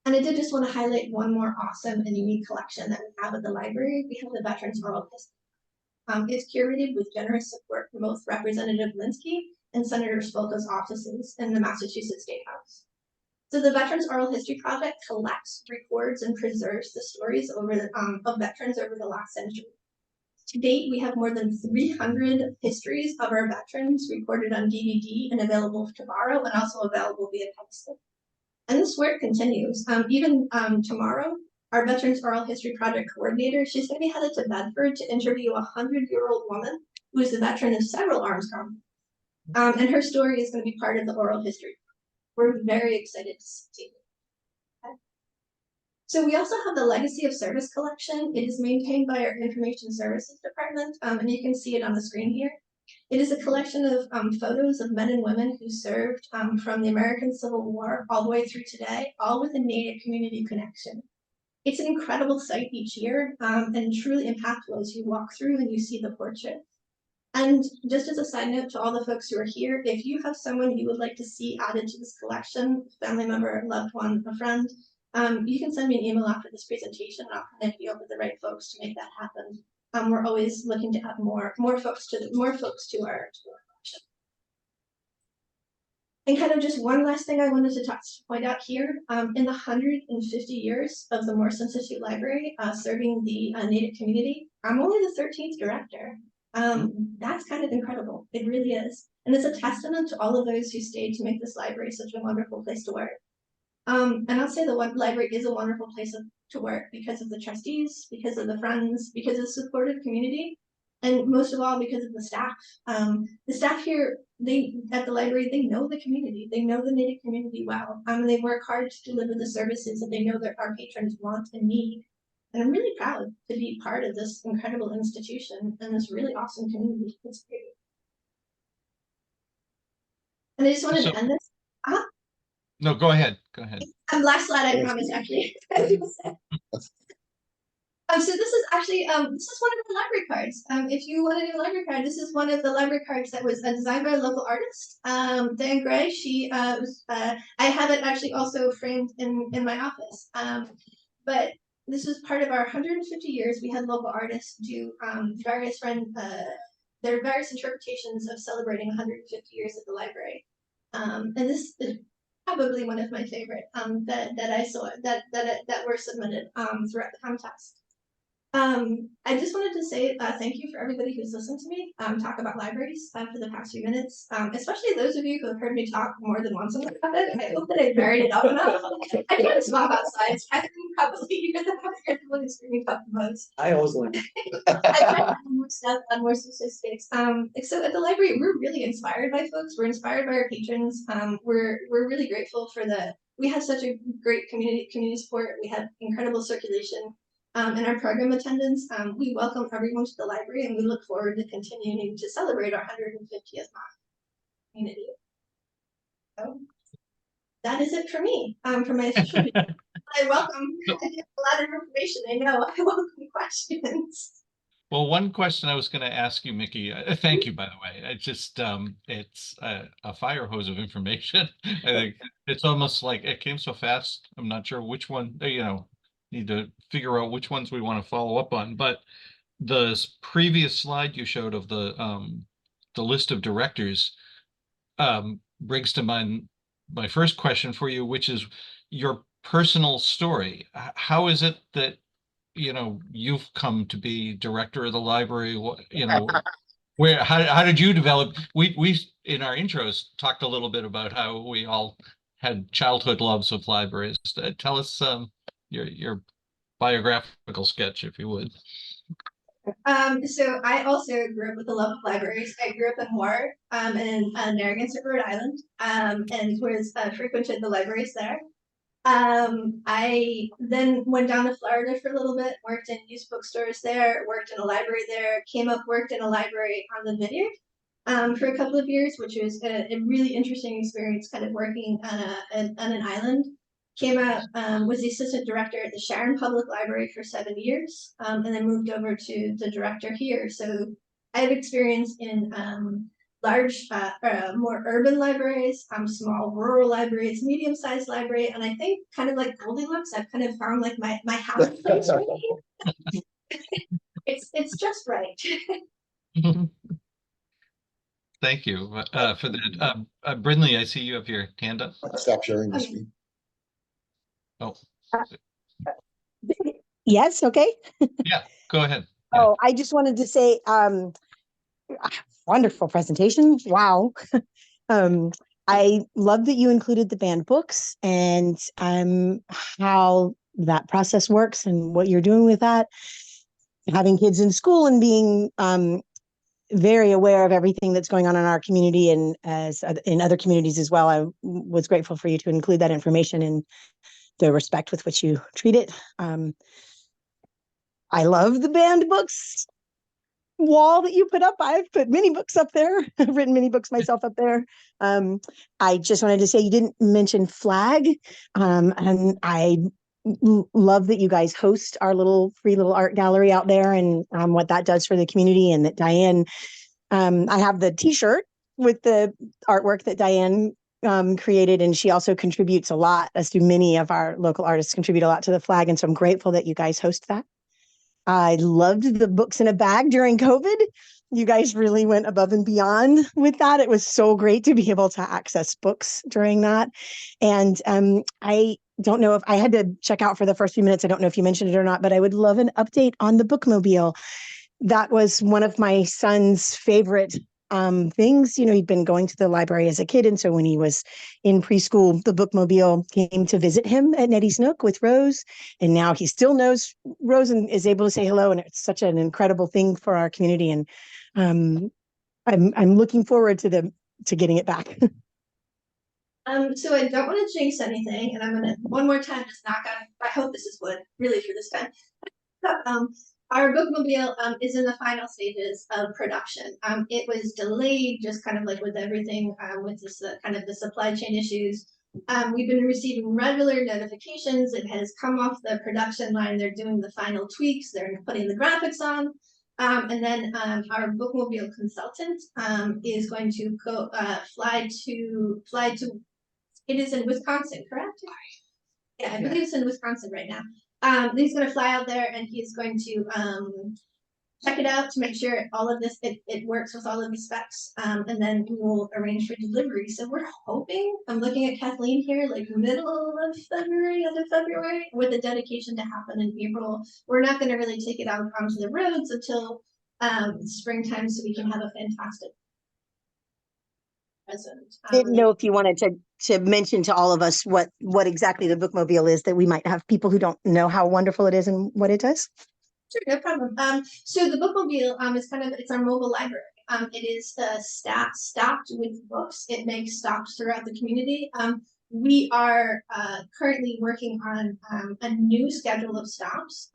And I did just want to highlight one more awesome and unique collection that we have at the library. We have the Veterans Oral History. It's curated with generous support from both Representative Linsky and Senator Spolka's offices in the Massachusetts State House. So the Veterans Oral History Project collects, records, and preserves the stories of veterans over the last century. To date, we have more than 300 histories of our veterans recorded on DVD and available to borrow, and also available via pencil. And this work continues. Even tomorrow, our Veterans Oral History Project coordinator, she's going to be headed to Bedford to interview a 100-year-old woman who is a veteran of several arms conflicts. And her story is going to be part of the oral history. We're very excited to see it. Okay. So we also have the Legacy of Service collection. It is maintained by our Information Services Department, and you can see it on the screen here. It is a collection of photos of men and women who served from the American Civil War all the way through today, all with a Native community connection. It's an incredible sight each year, and truly impactful as you walk through and you see the portraits. And just as a side note to all the folks who are here, if you have someone you would like to see added to this collection, family member, loved one, a friend, you can send me an email after this presentation, and I'll connect you up with the right folks to make that happen. We're always looking to add more folks to our collection. And kind of just one last thing I wanted to point out here, in the 150 years of the Morse Institute Library serving the Native community, I'm only the 13th director. That's kind of incredible. It really is. And it's a testament to all of those who stayed to make this library such a wonderful place to work. And I'll say the library is a wonderful place to work because of the trustees, because of the friends, because of the supportive community, and most of all because of the staff. The staff here, at the library, they know the community, they know the Native community well, and they work hard to deliver the services that they know that our patrons want and need. And I'm really proud to be part of this incredible institution and this really awesome community. It's great. And I just wanted to end this. No, go ahead. Go ahead. Last slide, I promise, actually. So this is actually this is one of the library cards. If you want a new library card, this is one of the library cards that was designed by a local artist, Diane Gray. She I have it actually also framed in my office. But this was part of our 150 years. We had local artists do their various interpretations of celebrating 150 years at the library. And this is probably one of my favorite that I saw that were submitted throughout the contest. I just wanted to say thank you for everybody who's listened to me talk about libraries for the past few minutes, especially those of you who have heard me talk more than once about it. I hope that I varied it up enough. I kind of swap outside. I think probably you're the one who's screaming about the most. I always learn. I try to add more stuff, add more statistics. So at the library, we're really inspired by folks. We're inspired by our patrons. We're really grateful for we have such a great community support. We have incredible circulation. And our program attendance, we welcome everyone to the library, and we look forward to continuing to celebrate our 150th month community. So that is it for me. For my official, I welcome. I get a lot of information. I know. I welcome questions. Well, one question I was going to ask you, Miki. Thank you, by the way. It's just it's a fire hose of information. I think it's almost like it came so fast. I'm not sure which one. Need to figure out which ones we want to follow up on. But the previous slide you showed of the list of directors brings to mind my first question for you, which is your personal story. How is it that you've come to be director of the library? How did you develop? We in our intros talked a little bit about how we all had childhood loves of libraries. Tell us your biographical sketch, if you would. So I also grew up with a love of libraries. I grew up in Warwick, in Narragansett, Rhode Island, and was frequented the libraries there. I then went down to Florida for a little bit, worked in used bookstores there, worked in a library there, came up, worked in a library on the Vineyard for a couple of years, which was a really interesting experience, kind of working on an island. Came out, was the assistant director at the Sharon Public Library for 7 years, and then moved over to the director here. So I have experience in large, more urban libraries, small rural libraries, medium-sized library, and I think kind of like Goldilocks, I've kind of found like my house place right here. It's just right. Thank you for that. Brindley, I see you have your hand up. Stop sharing the screen. Oh, Yes, okay. yeah, go ahead. Oh, I just wanted to say, wonderful presentation. Wow. I love that you included the banned books and how that process works and what you're doing with that. Having kids in school and being very aware of everything that's going on in our community and as in other communities as well. I was grateful for you to include that information and the respect with which you treat it. I love the banned books wall that you put up. I've put many books up there. I've written many books myself up there. I just wanted to say you didn't mention FLAG, and I love that you guys host our free little art gallery out there and what that does for the community, and that Diane, I have the t-shirt with the artwork that Diane created, and she also contributes a lot, as do many of our local artists contribute a lot to the FLAG, and so I'm grateful that you guys host that. I loved the books in a bag during COVID. You guys really went above and beyond with that. It was so great to be able to access books during that. And I don't know if I had to check out for the first few minutes. I don't know if you mentioned it or not, but I would love an update on the bookmobile. That was one of my son's favorite things. You know, he'd been going to the library as a kid. And so when he was in preschool, the bookmobile came to visit him at Nettie's Nook with Rose. And now he still knows Rose and is able to say hello. And it's such an incredible thing for our community. And I'm looking forward to getting it back. So I don't want to jinx anything, and I'm gonna one more time just knock on. I hope this is wood, really, for this time. Our bookmobile is in the final stages of production. It was delayed, just kind of like with everything, with this kind of the supply chain issues. We've been receiving regular notifications. It has come off the production line. They're doing the final tweaks. They're putting the graphics on. And then our bookmobile consultant is going to go fly to. It is in Wisconsin, correct? Yeah, I believe it's in Wisconsin right now. He's going to fly out there and he's going to check it out to make sure all of this it works with all of the specs, and then we will arrange for delivery. So we're hoping, I'm looking at Kathleen here, like middle of February, end of February, with the dedication to happen in April. We're not going to really take it out onto the roads until springtime, so we can have a fantastic present. Didn't know if you wanted to mention to all of us what exactly the bookmobile is, that we might have people who don't know how wonderful it is and what it does. Sure, no problem. So the bookmobile is it's our mobile library. It is stocked with books. It makes stops throughout the community. We are currently working on a new schedule of stops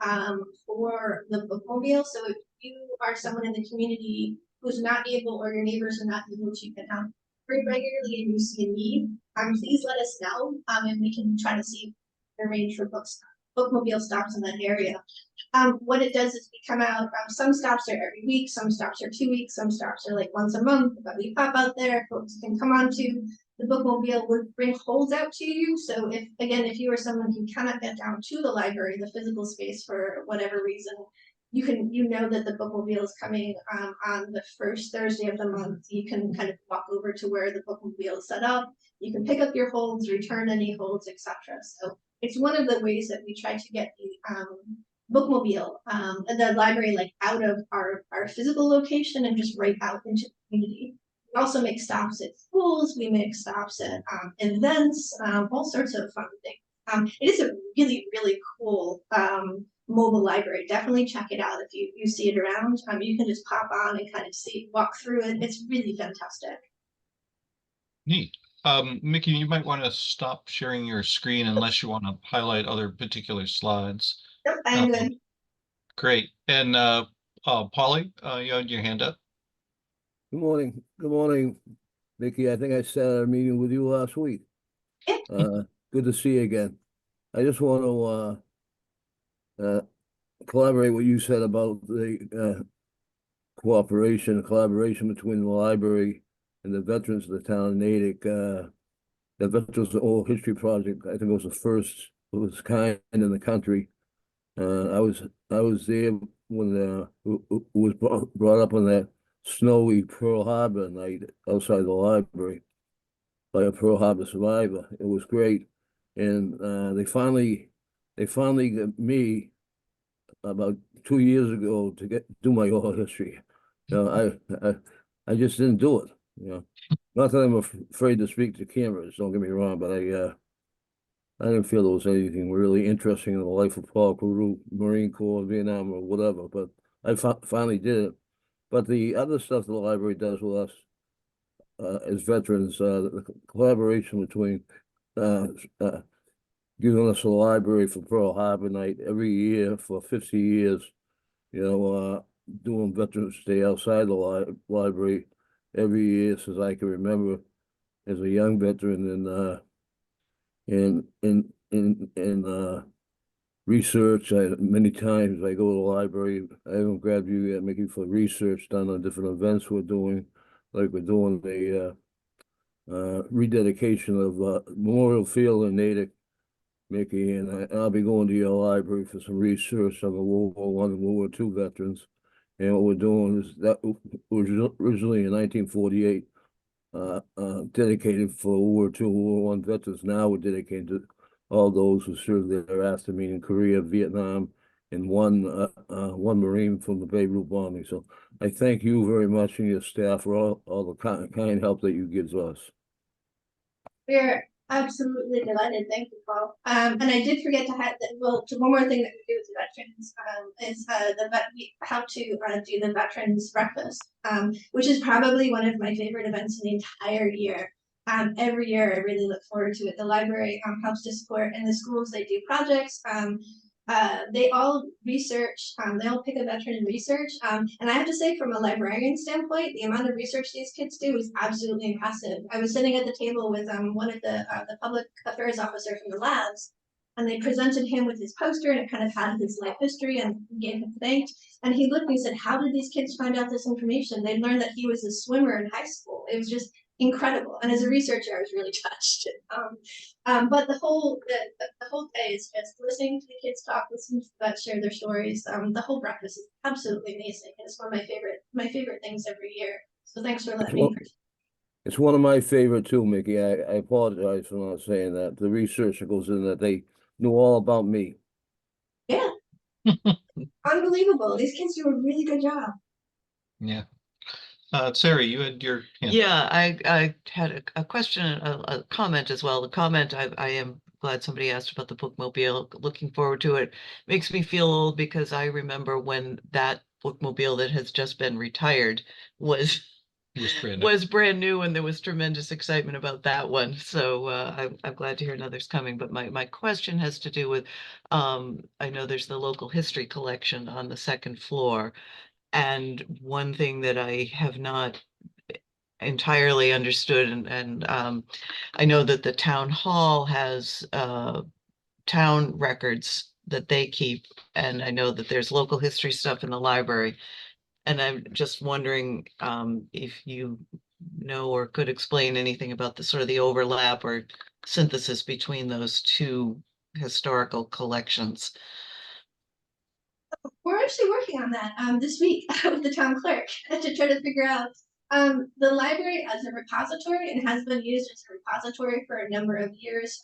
for the bookmobile. So if you are someone in the community who's not able, or your neighbors are not able to get out very regularly and you see a need, please let us know, and we can try to see arrange for bookmobile stops in that area. What it does is we come out, some stops are every week, some stops are 2 weeks, some stops are like once a month, but we pop out there, folks can come on to the bookmobile, we'll bring holds out to you. So if you are someone who cannot get down to the library, the physical space for whatever reason, you know that the bookmobile is coming on the first Thursday of the month. You can kind of walk over to where the bookmobile is set up. You can pick up your holds, return any holds, etc. So it's one of the ways that we try to get the bookmobile and the library like out of our physical location and just right out into the community. We also make stops at schools. We make stops at events, all sorts of fun things. It is a really, really cool mobile library. Definitely check it out if you see it around. You can just pop on and kind of walk through it. It's really fantastic. Neat. Mickey, you might want to stop sharing your screen unless you want to highlight other particular slides. Yep, I'm good. Great. And Polly, you had your hand up. Good morning. Good morning, Mickey. I think I sat at a meeting with you last week. Good to see you again. I just want to collaborate what you said about the collaboration between the library and the veterans of the town of Natick. The Veterans Oral History Project, I think it was the first of its kind in the country. I was there when it was brought up on that snowy Pearl Harbor night outside the library by a Pearl Harbor survivor. It was great, and they finally got me about 2 years ago to do my oral history. You know, I just didn't do it. You know, not that I'm afraid to speak to cameras. Don't get me wrong, but I didn't feel there was anything really interesting in the life of Paul Carew, Marine Corps, Vietnam, or whatever. But I finally did it. But the other stuff the library does with us as veterans, the collaboration between giving us a library for Pearl Harbor Night every year for 50 years, you know, doing Veterans Day outside the library every year since I can remember as a young veteran, and research. Many times I go to the library. I haven't grabbed you yet, Mickey, for research done on different events we're doing. Like we're doing the rededication of Memorial Field in Natick, Mickey, and I'll be going to your library for some research on the World War I and World War II veterans. And what we're doing is that was originally in 1948, dedicated for World War II, World War I veterans. Now we're dedicated to all those who served thereafter, meaning Korea, Vietnam, and one Marine from the Beirut bombing. So I thank you very much and your staff for all the kind help that you give us. We're absolutely delighted. Thank you, Paul. And I did forget to have that. Well, one more thing that we do with the veterans is how to do the veterans breakfast, which is probably one of my favorite events in the entire year. Every year, I really look forward to it. The library helps to support in the schools. They do projects. They all research, they all pick a veteran and research. And I have to say, from a librarian standpoint, the amount of research these kids do is absolutely impressive. I was sitting at the table with one of the public affairs officer from the labs, and they presented him with his poster, and it kind of had his life history and gave him thanked. And he looked and he said, "How did these kids find out this information? They learned that he was a swimmer in high school." It was just incredible. And as a researcher, I was really touched. But the whole day is just listening to the kids talk, listening to the vets share their stories. The whole breakfast is absolutely amazing. And it's one of my favorite things every year. So thanks for letting me. It's one of my favorite too, Mickey. I apologize for not saying that. The research that goes in that they knew all about me. Yeah. Unbelievable. These kids do a really good job. Yeah. Sarah, you had your hand. Yeah, I had a question, a comment as well. The comment, I am glad somebody asked about the bookmobile. Looking forward to it. Makes me feel old because I remember when that bookmobile that has just been retired was brand new, and there was tremendous excitement about that one. So I'm glad to hear another's coming. But my question has to do with, I know there's the local history collection on the second floor. And one thing that I have not entirely understood, and I know that the town hall has town records that they keep, and I know that there's local history stuff in the library. And I'm just wondering if you know or could explain anything about the sort of the overlap or synthesis between those two historical collections. We're actually working on that this week with the town clerk to try to figure out the library as a repository, and has been used as a repository for a number of years.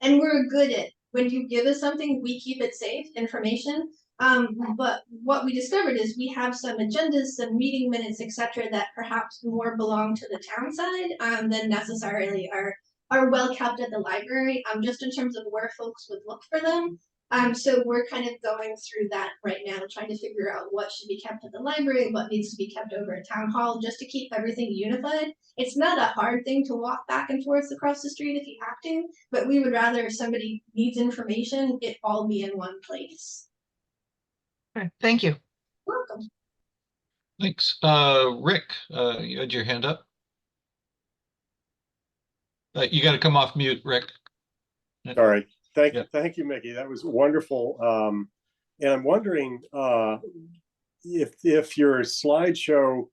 And we're good at, when you give us something, we keep it safe information. But what we discovered is we have some agendas, some meeting minutes, etc., that perhaps more belong to the town side than necessarily are well kept at the library, just in terms of where folks would look for them. So we're kind of going through that right now, trying to figure out what should be kept at the library, what needs to be kept over at town hall, just to keep everything unified. It's not a hard thing to walk back and forth across the street if you have to, but we would rather if somebody needs information, it all be in one place. Okay, thank you. Welcome. Thanks. Rick, you had your hand up. You got to come off mute, Rick. Sorry. Yeah. Thank you, Mickey. That was wonderful. And I'm wondering if your slideshow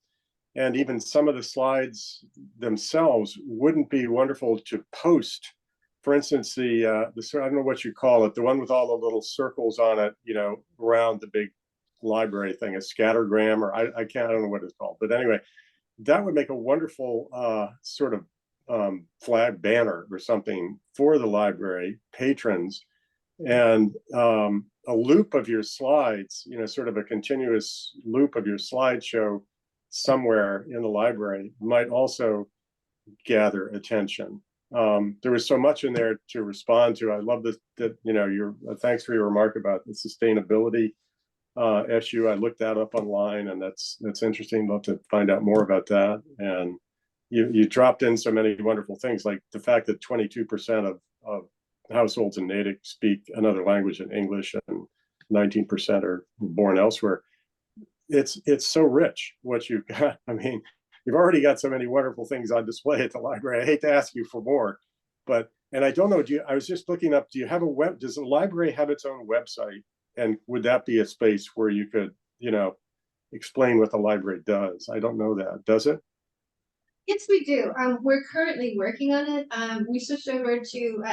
and even some of the slides themselves wouldn't be wonderful to post. For instance, the I don't know what you call it, the one with all the little circles on it, you know, around the big library thing, a scattergram, or I don't know what it's called. But anyway, that would make a wonderful sort of flag banner or something for the library patrons, and a loop of your slides, you know, sort of a continuous loop of your slideshow somewhere in the library might also gather attention. There was so much in there to respond to. I love that you know, your thanks for your remark about the sustainability issue. I looked that up online, and that's interesting. Love to find out more about that. And you dropped in so many wonderful things, like the fact that 22% of households in Natick speak another language than English, and 19% are born elsewhere. It's so rich what you've got. I mean, you've already got so many wonderful things on display at the library. I hate to ask you for more, but, and I don't know, I was just looking up, do you have does the library have its own website? And would that be a space where you could, you know, explain what the library does? I don't know that. Does it? Yes, we do. We're currently working on it. We switched over to,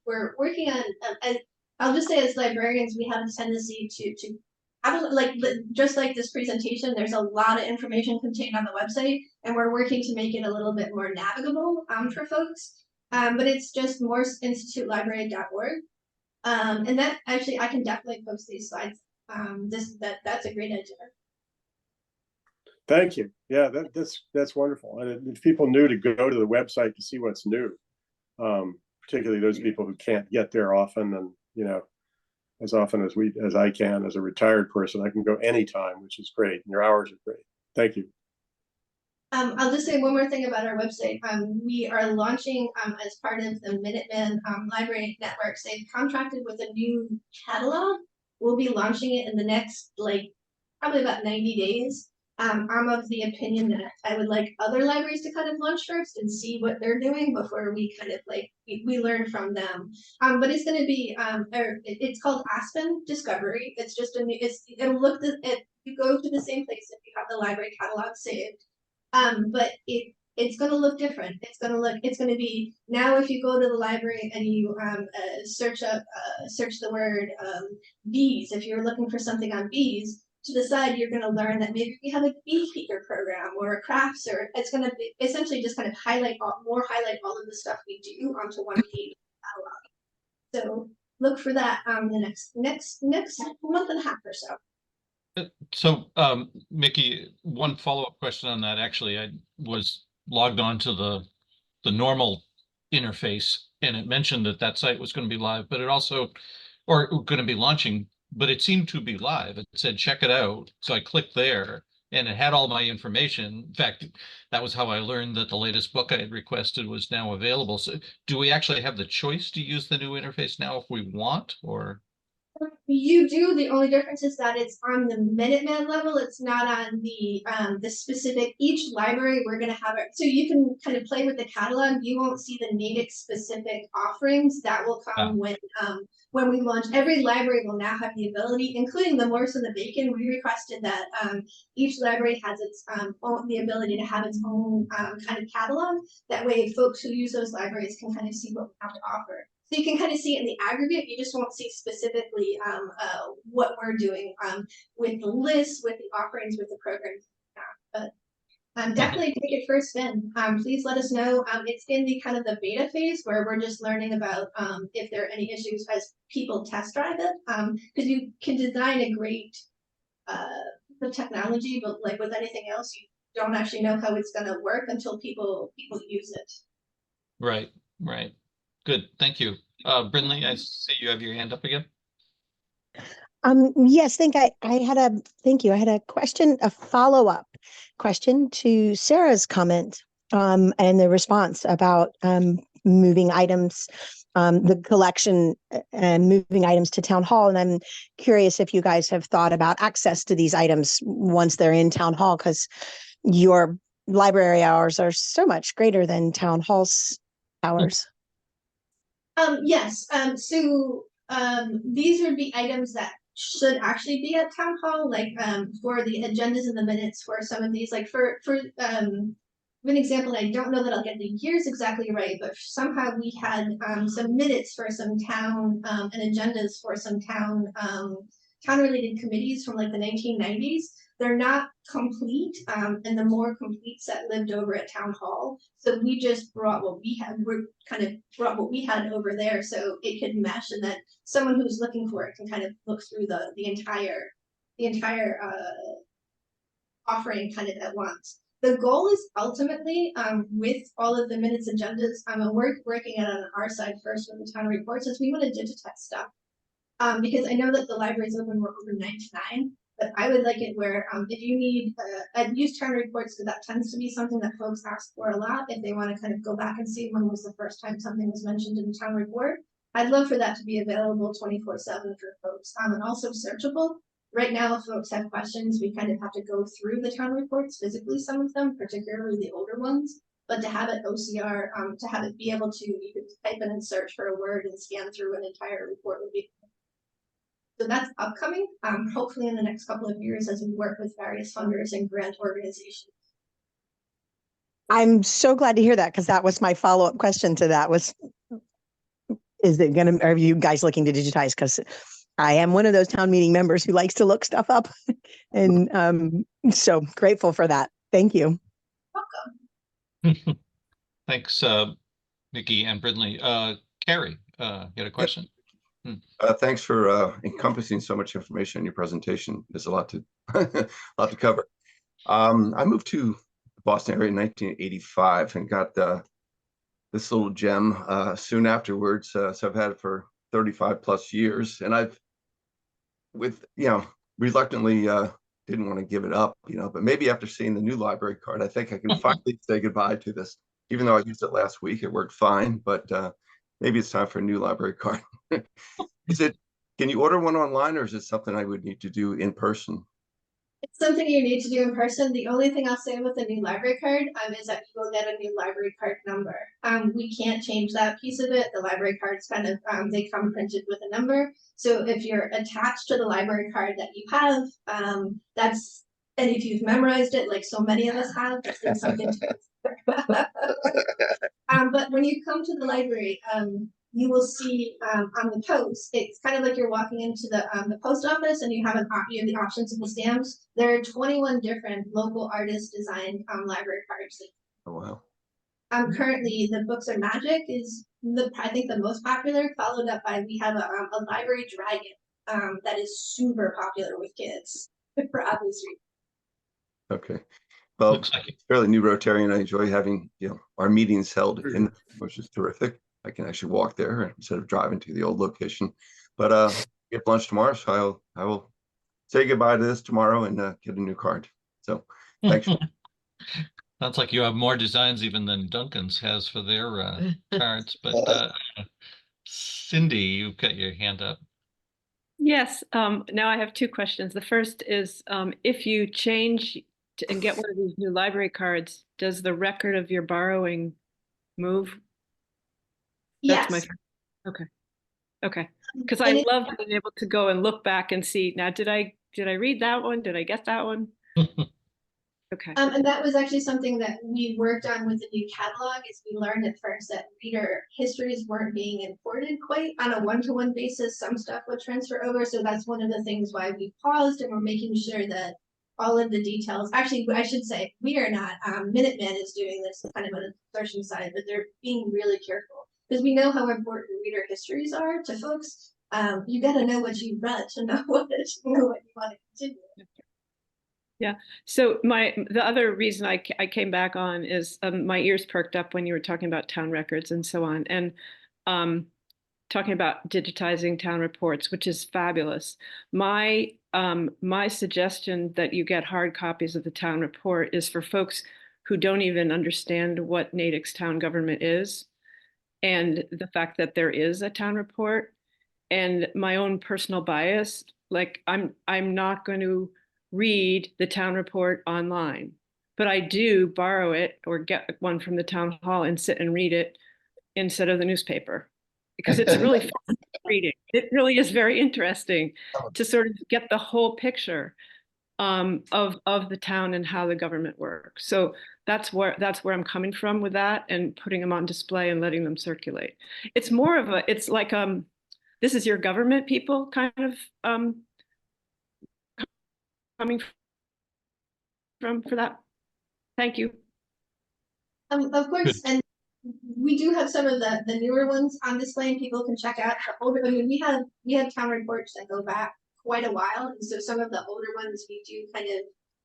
we're working on, I'll just say as librarians, we have a tendency to like, just like this presentation, there's a lot of information contained on the website, and we're working to make it a little bit more navigable for folks. But it's just morseinstitutelibrary.org. And that actually, I can definitely post these slides. That's a great idea. Thank you. Yeah, that's wonderful. And if people knew to go to the website to see what's new, particularly those people who can't get there often, and you know, as often as I can as a retired person, I can go anytime, which is great. And your hours are great. Thank you. I'll just say one more thing about our website. We are launching as part of the Minuteman Library Networks. They've contracted with a new catalog. We'll be launching it in the next, like, probably about 90 days. I'm of the opinion that I would like other libraries to kind of launch first and see what they're doing before we kind of like, we learn from them. But it's going to be, it's called Aspen Discovery. It's just a new, it'll look, you go to the same place if you have the library catalog saved. But it's going to look different. It's going to be, now if you go to the library and you search the word bees, if you're looking for something on bees, to the side, you're going to learn that maybe we have a beekeeper program or a crafts, or it's going to be essentially just kind of highlight all of the stuff we do onto one page catalog. So look for that the next month and a half or so. So, Miki, one follow-up question on that. Actually, I was logged on to the normal interface, and it mentioned that site was going to be live, but it also, or going to be launching, but it seemed to be live. It said, check it out. So I clicked there, and it had all my information. In fact, that was how I learned that the latest book I had requested was now available. So do we actually have the choice to use the new interface now if we want, or? You do. The only difference is that it's on the Minuteman level. It's not on the specific. Each library we're going to have it, so you can kind of play with the catalog. You won't see the Natick specific offerings. That will come when we launch. Every library will now have the ability, including the Morse and the Bacon. We requested that each library has its the ability to have its own kind of catalog. That way, folks who use those libraries can kind of see what we have to offer. So you can kind of see it in the aggregate. You just won't see specifically what we're doing with the lists, with the offerings, with the programs. But definitely take it for a spin. Please let us know. It's in the kind of the beta phase where we're just learning about if there are any issues as people test drive it. Because you can design a great the technology, but like with anything else, you don't actually know how it's going to work until people use it. Right. Good. Thank you. Brindley, I see you have your hand up again. Yes, thank you. I had a question, a follow-up question to Sarah's comment, and the response about, moving items, the collection and moving items to town hall. And I'm curious if you guys have thought about access to these items once they're in town hall, because your library hours are so much greater than town hall's hours. Yes, these would be items that should actually be at town hall, like for the agendas and the minutes for some of these, like for an example, I don't know that I'll get the years exactly right, but somehow we had some minutes for some town and agendas for some town related committees from like the 1990s. They're not complete, and the more complete set lived over at town hall. So we just brought what we had. Brought what we had over there, so it could mesh, and that someone who's looking for it can kind of look through the entire offering kind of at once. The goal is ultimately, with all of the minutes agendas, and we're working it on our side first with the town reports, is we want to digitize stuff. Because I know that the library is open, we're open 9 to 9, but I would like it where if you need, I've used town reports because that tends to be something that folks ask for a lot if they want to kind of go back and see when was the first time something was mentioned in the town report. I'd love for that to be available 24/7 for folks, and also searchable. Right now, if folks have questions, we kind of have to go through the town reports physically, some of them, particularly the older ones. But to have it OCR, to have it be able to, you could type in and search for a word and scan through an entire report would be. So that's upcoming, hopefully in the next couple of years as we work with various funders and grant organizations. I'm so glad to hear that, because that was my follow-up question to that was, are you guys looking to digitize? Because I am one of those town meeting members who likes to look stuff up, and so grateful for that. Thank you. Welcome. Thanks, Miki and Brindley. Carrie, you had a question? Thanks for encompassing so much information in your presentation. There's a lot to lot to cover. I moved to the Boston area in 1985 and got this little gem soon afterwards. So I've had it for 35 plus years, and I've, reluctantly didn't want to give it up, but maybe after seeing the new library card, I think I can finally say goodbye to this. Even though I used it last week, it worked fine, but maybe it's time for a new library card. Can you order one online, or is it something I would need to do in person? It's something you need to do in person. The only thing I'll say with the new library card is that you will get a new library card number. We can't change that piece of it. The library cards kind of, they come printed with a number. So if you're attached to the library card that you have, and if you've memorized it, like so many of us have, that's something to but when you come to the library, you will see on the post, it's kind of like you're walking into the post office and you have the options of the stamps. There are 21 different local artist designed library cards. Oh, wow. Currently, the Books Are Magic is I think the most popular, followed up by we have a library dragon that is super popular with kids for obvious reasons. Okay. Well, it's fairly new Rotarian. I enjoy having our meetings held in, which is terrific. I can actually walk there instead of driving to the old location. But get lunch tomorrow, so I will say goodbye to this tomorrow and get a new card. So thanks. Sounds like you have more designs even than Duncan's has for their cards. But Cindy, you've got your hand up. Yes. Now I have two questions. The first is, if you change and get one of these new library cards, does the record of your borrowing move? Yes. Okay. Because I love being able to go and look back and see, now, did I read that one? Did I get that one? Okay. And that was actually something that we worked on with the new catalog, is we learned at first that reader histories weren't being imported quite on a one-to-one basis. Some stuff would transfer over. So that's one of the things why we paused, and we're making sure that all of the details, actually, I should say, we are not, Minuteman is doing this kind of on the insertion side, but they're being really careful because we know how important reader histories are to folks. You got to know what you read to know what you want to continue. Yeah. So the other reason I came back on is my ears perked up when you were talking about town records and so on. And talking about digitizing town reports, which is fabulous. My suggestion that you get hard copies of the town report is for folks who don't even understand what Natick's town government is, and the fact that there is a town report. And my own personal bias, like I'm not going to read the town report online, but I do borrow it or get one from the town hall and sit and read it instead of the newspaper, because it's really fun reading. It really is very interesting to sort of get the whole picture of the town and how the government works. So that's where I'm coming from with that, and putting them on display and letting them circulate. It's more of a, it's like this is your government, people, kind of coming from for that. Thank you. Of course, and we do have some of the newer ones on display, and people can check out the older. I mean, we have town reports that go back quite a while, and so some of the older ones we do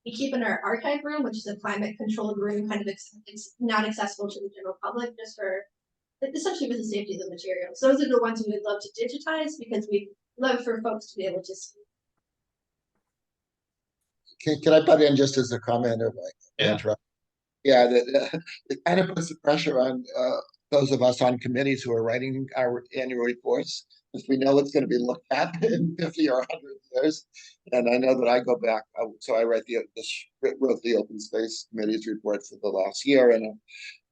we keep in our archive room, which is a climate controlled room, kind of it's not accessible to the general public, just for essentially for the safety of the materials. Those are the ones we would love to digitize, because we'd love for folks to be able to see. Can I butt in just as a comment or interrupt? Yeah, it kind of puts the pressure on those of us on committees who are writing our annual reports, because we know it's going to be looked at in 50 or 100 years. And I know that I go back, so I wrote the Open Space Committee's report for the last year, and I'm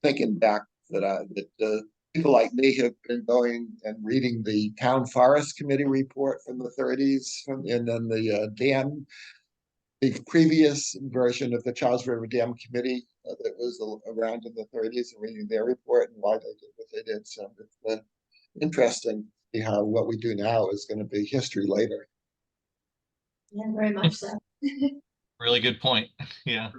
thinking back that people like me have been going and reading the Town Forest Committee report from the 30s, and then the previous version of the Charles River Dam Committee that was around in the 30s, and reading their report and why they did what they did. So it's interesting to see how what we do now is going to be history later. Yeah, very much so. Really good point. Yeah.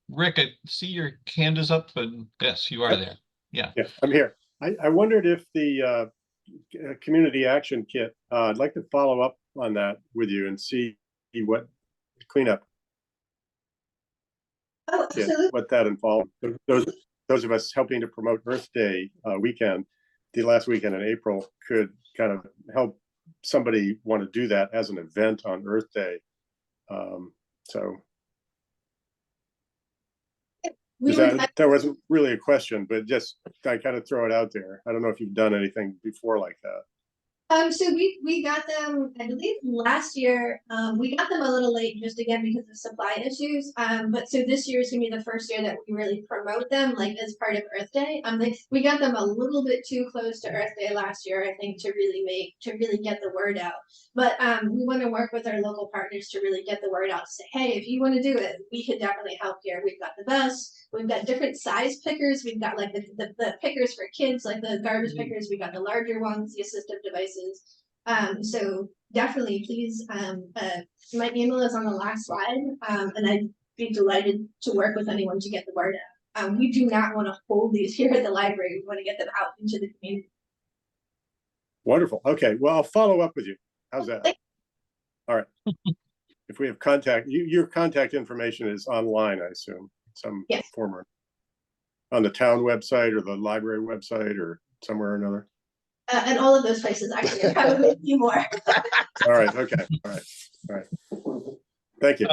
Rick, I see your hand is up, but yes, you are there. Yeah. Yeah, I'm here. I wondered if the community action kit, I'd like to follow up on that with you and see what cleanup, what that involved. Those of us helping to promote Earth Day weekend, the last weekend in April, could kind of help somebody want to do that as an event on Earth Day. So that wasn't really a question, but just I kind of throw it out there. I don't know if you've done anything before like that. So we got them, I believe last year. We got them a little late, just again because of supply issues. But so this year is gonna be the first year that we really promote them, like as part of Earth Day. We got them a little bit too close to Earth Day last year, I think, to really get the word out. But we want to work with our local partners to really get the word out. To say, hey, if you want to do it, we could definitely help here. We've got the bus. We've got different size pickers. We've got like the pickers for kids, like the garbage pickers. We got the larger ones, the assistive devices. So definitely, please, my email is on the last slide, and I'd be delighted to work with anyone to get the word out. We do not want to hold these here at the library. We want to get them out into the community. Wonderful. Okay, well, I'll follow up with you. How's that? All right. If we have contact, your contact information is online, I assume, some former on the town website or the library website or somewhere or another. And all of those places, actually, probably a few more. All right. Okay. All right. Thank you.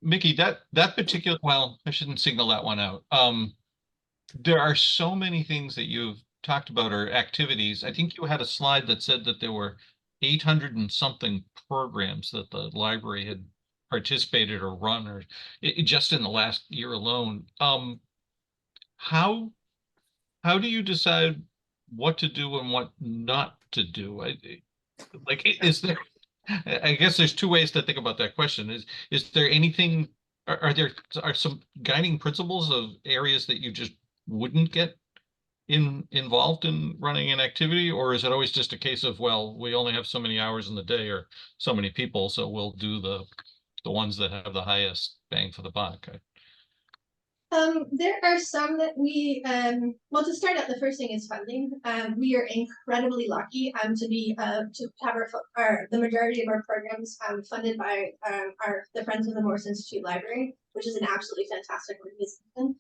Miki, that particular, well, I shouldn't single that one out. There are so many things that you've talked about, or activities. I think you had a slide that said that there were 800 and something programs that the library had participated or run, or just in the last year alone. How do you decide what to do and what not to do? Is there, I guess there's two ways to think about that question. Is there anything, are there some guiding principles of areas that you just wouldn't get involved in running an activity, or is it always just a case of, well, we only have so many hours in the day or so many people, so we'll do the ones that have the highest bang for the buck? There are some that we, well, to start out, the first thing is funding. We are incredibly lucky to have the majority of our programs funded by the Friends of the Morse Institute Library, which is an absolutely fantastic organization.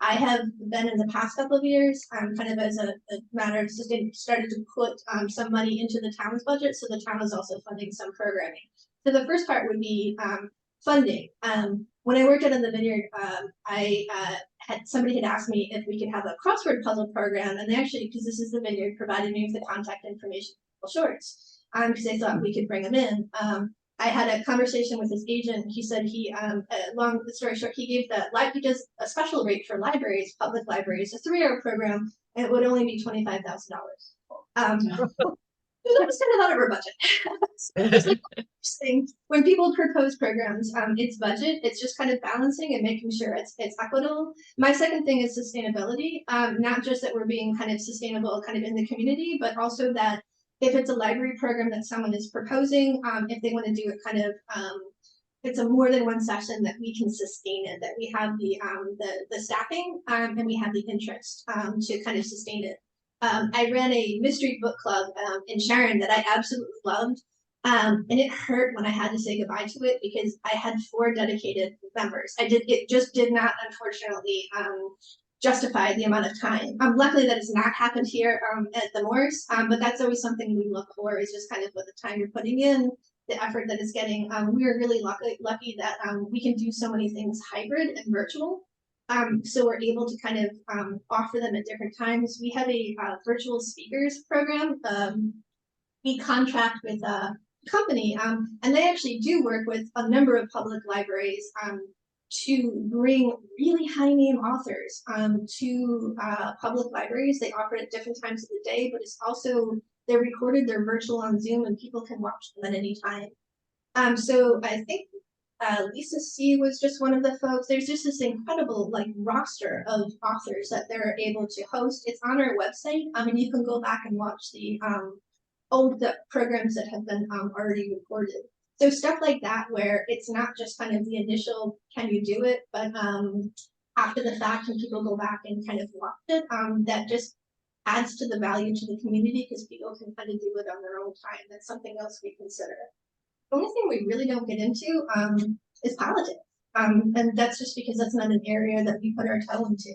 I have been in the past couple of years, kind of as a matter of sustain, started to put some money into the town's budget, so the town is also funding some programming. So the first part would be funding. When I worked out in the vineyard, somebody had asked me if we could have a crossword puzzle program, and they actually, because this is the vineyard, provided me with the contact information for Shorts, because they thought we could bring them in. I had a conversation with his agent. He said long story short, he does a special rate for libraries, public libraries, a 3-hour program, and it would only be $25,000. That was kind of out of our budget. So it's like interesting. When people propose programs, it's budget. It's just kind of balancing and making sure it's equitable. My second thing is sustainability. Not just that we're being kind of sustainable kind of in the community, but also that if it's a library program that someone is proposing, if they want to do it kind of, it's a more than one session, that we can sustain it, that we have the staffing and we have the interest to kind of sustain it. I ran a mystery book club in Sharon that I absolutely loved. And it hurt when I had to say goodbye to it because I had 4 dedicated members. It just did not, unfortunately, justify the amount of time. Luckily that has not happened here at the Morse, but that's always something we look for, is just kind of what the time you're putting in, the effort that it's getting. We're really lucky that we can do so many things hybrid and virtual. So we're able to kind of offer them at different times. We have a virtual speakers program. We contract with a company, and they actually do work with a number of public libraries to bring really high name authors to public libraries. They offer it at different times of the day, but it's also, they're recorded, they're virtual on Zoom, and people can watch them at any time. So I think Lisa C was just one of the folks. There's just this incredible roster of authors that they're able to host. It's on our website. And you can go back and watch the old programs that have been already recorded. So stuff like that, where it's not just kind of the initial, can you do it, but after the fact, when people go back and kind of watch it, that just adds to the value to the community because people can kind of do it on their own time. That's something else we consider. The only thing we really don't get into is politics. And that's just because that's not an area that we put our toe into.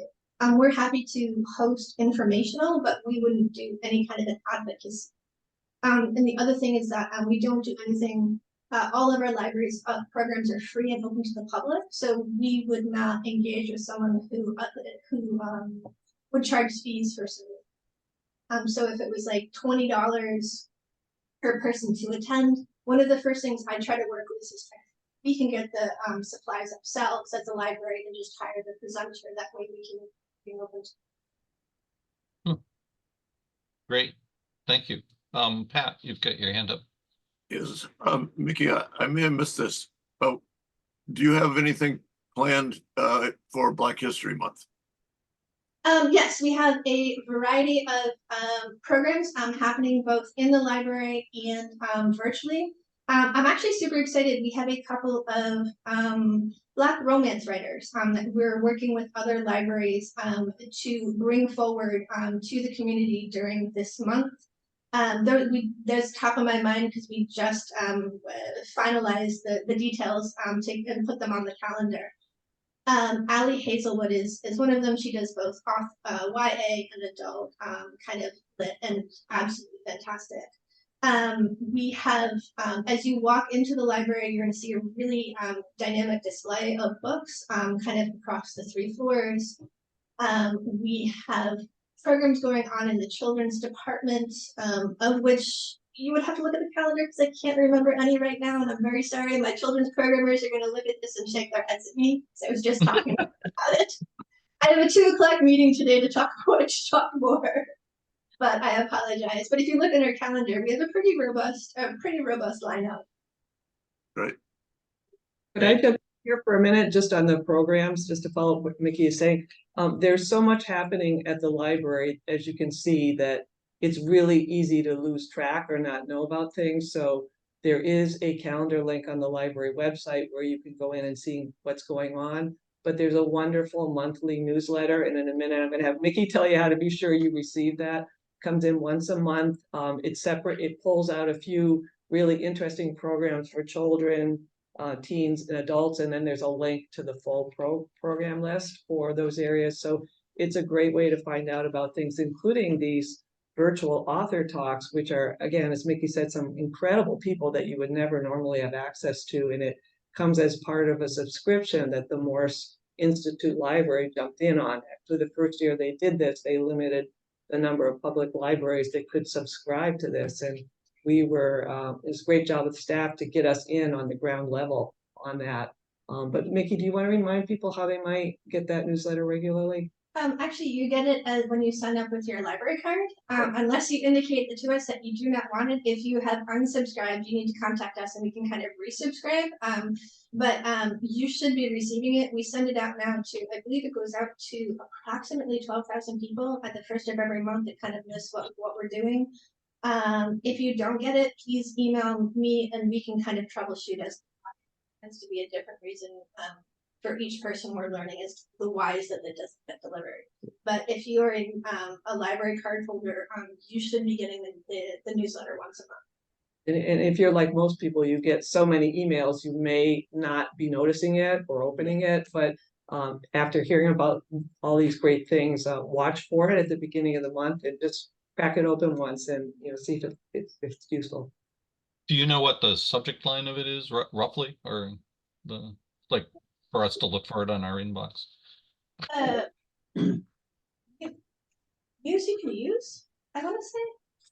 We're happy to host informational, but we wouldn't do any kind of an advocacy. And the other thing is that we don't do anything. All of our libraries programs are free and open to the public, so we would not engage with someone who would charge fees for service. So if it was like $20 per person to attend, one of the first things I try to work with is we can get the supplies ourselves at the library and just hire the presenter. That way we can be open to. Great, thank you. Pat, you've got your hand up. Yes, Miki, I may have missed this, but do you have anything planned for Black History Month? Yes, we have a variety of programs happening both in the library and virtually. I'm actually super excited. We have a couple of Black romance writers that we're working with other libraries to bring forward to the community during this month. There's top of my mind because we just finalized the details and put them on the calendar. Allie Hazelwood is one of them. She does both YA and adult kind of lit, and absolutely fantastic. We have, as you walk into the library, you're going to see a really dynamic display of books kind of across the 3 floors. We have programs going on in the children's department, of which you would have to look at the calendar because I can't remember any right now, and I'm very sorry. My children's programmers are going to look at this and shake their heads at me. So I was just talking about it. I have a 2 o'clock meeting today to talk more, but I apologize. But if you look at our calendar, we have a pretty robust lineup. Right. Could I jump here for a minute just on the programs, just to follow up what Miki is saying? There's so much happening at the library, as you can see, that it's really easy to lose track or not know about things. So there is a calendar link on the library website where you can go in and see what's going on. But there's a wonderful monthly newsletter. And in a minute, I'm going to have Miki tell you how to be sure you receive that. Comes in once a month. It's separate. It pulls out a few really interesting programs for children, teens and adults, and then there's a link to the full program list for those areas. So it's a great way to find out about things, including these virtual author talks, which are, again, as Miki said, some incredible people that you would never normally have access to. And it comes as part of a subscription that the Morse Institute Library jumped in on. Actually, the first year they did this, they limited the number of public libraries that could subscribe to this. And we were, it was a great job with staff to get us in on the ground level on that. But Miki, do you want to remind people how they might get that newsletter regularly? Actually, you get it as when you sign up with your library card, unless you indicate to us that you do not want it. If you have unsubscribed, you need to contact us and we can kind of resubscribe. But you should be receiving it. We send it out now to, I believe it goes out to approximately 12,000 people at the first of every month that kind of miss what we're doing. If you don't get it, please email me and we can kind of troubleshoot as it tends to be a different reason. For each person we're learning is the whys that it doesn't get delivered. But if you're in a library card holder, you should be getting the newsletter once a month. And if you're like most people, you get so many emails, you may not be noticing it or opening it. But after hearing about all these great things, watch for it at the beginning of the month and just crack it open once and see if it's useful. Do you know what the subject line of it is roughly, or the like? For us to look for it on our inbox. News you can use, I want to say,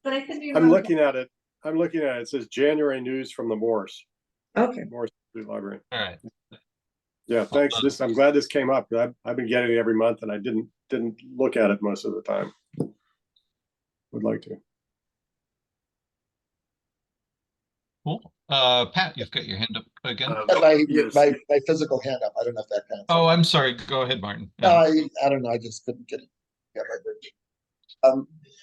but I could be wrong. I'm looking at it. It says January news from the Morse. Okay. Morse Library. All right. Yeah, thanks. I'm glad this came up. I've been getting it every month, and I didn't look at it most of the time. Would like to. Cool. Pat, you've got your hand up again. My physical hand up. I don't know if that counts. Oh, I'm sorry. Go ahead, Martin. No, I don't know. I just couldn't get it.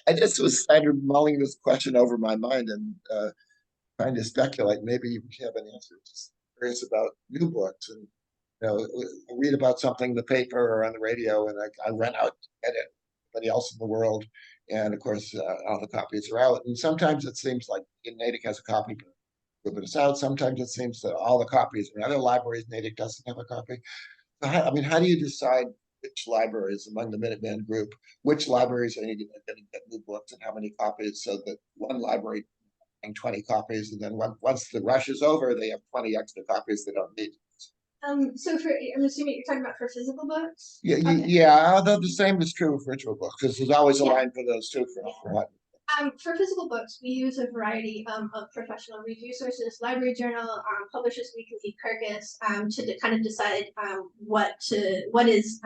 I just was kind of mulling this question over my mind and trying to speculate. Maybe you have an answer. Just curious about new books, and I read about something in the paper or on the radio, and I run out at everybody else in the world, and of course all the copies are out. And sometimes it seems like Natick has a copy, but it's out. Sometimes it seems that all the copies in other libraries, Natick doesn't have a copy. So how do you decide which libraries among the Minuteman group, which libraries are going to get new books and how many copies, so that one library having 20 copies, and then once the rush is over, they have 20 extra copies they don't need. So I'm assuming you're talking about for physical books? Yeah, okay. Yeah. Although the same is true of virtual books, because there's always a line for those too. For what? For physical books, we use a variety of professional review sources, Library Journal, Publishers Weekly, Kirkus, to kind of decide what is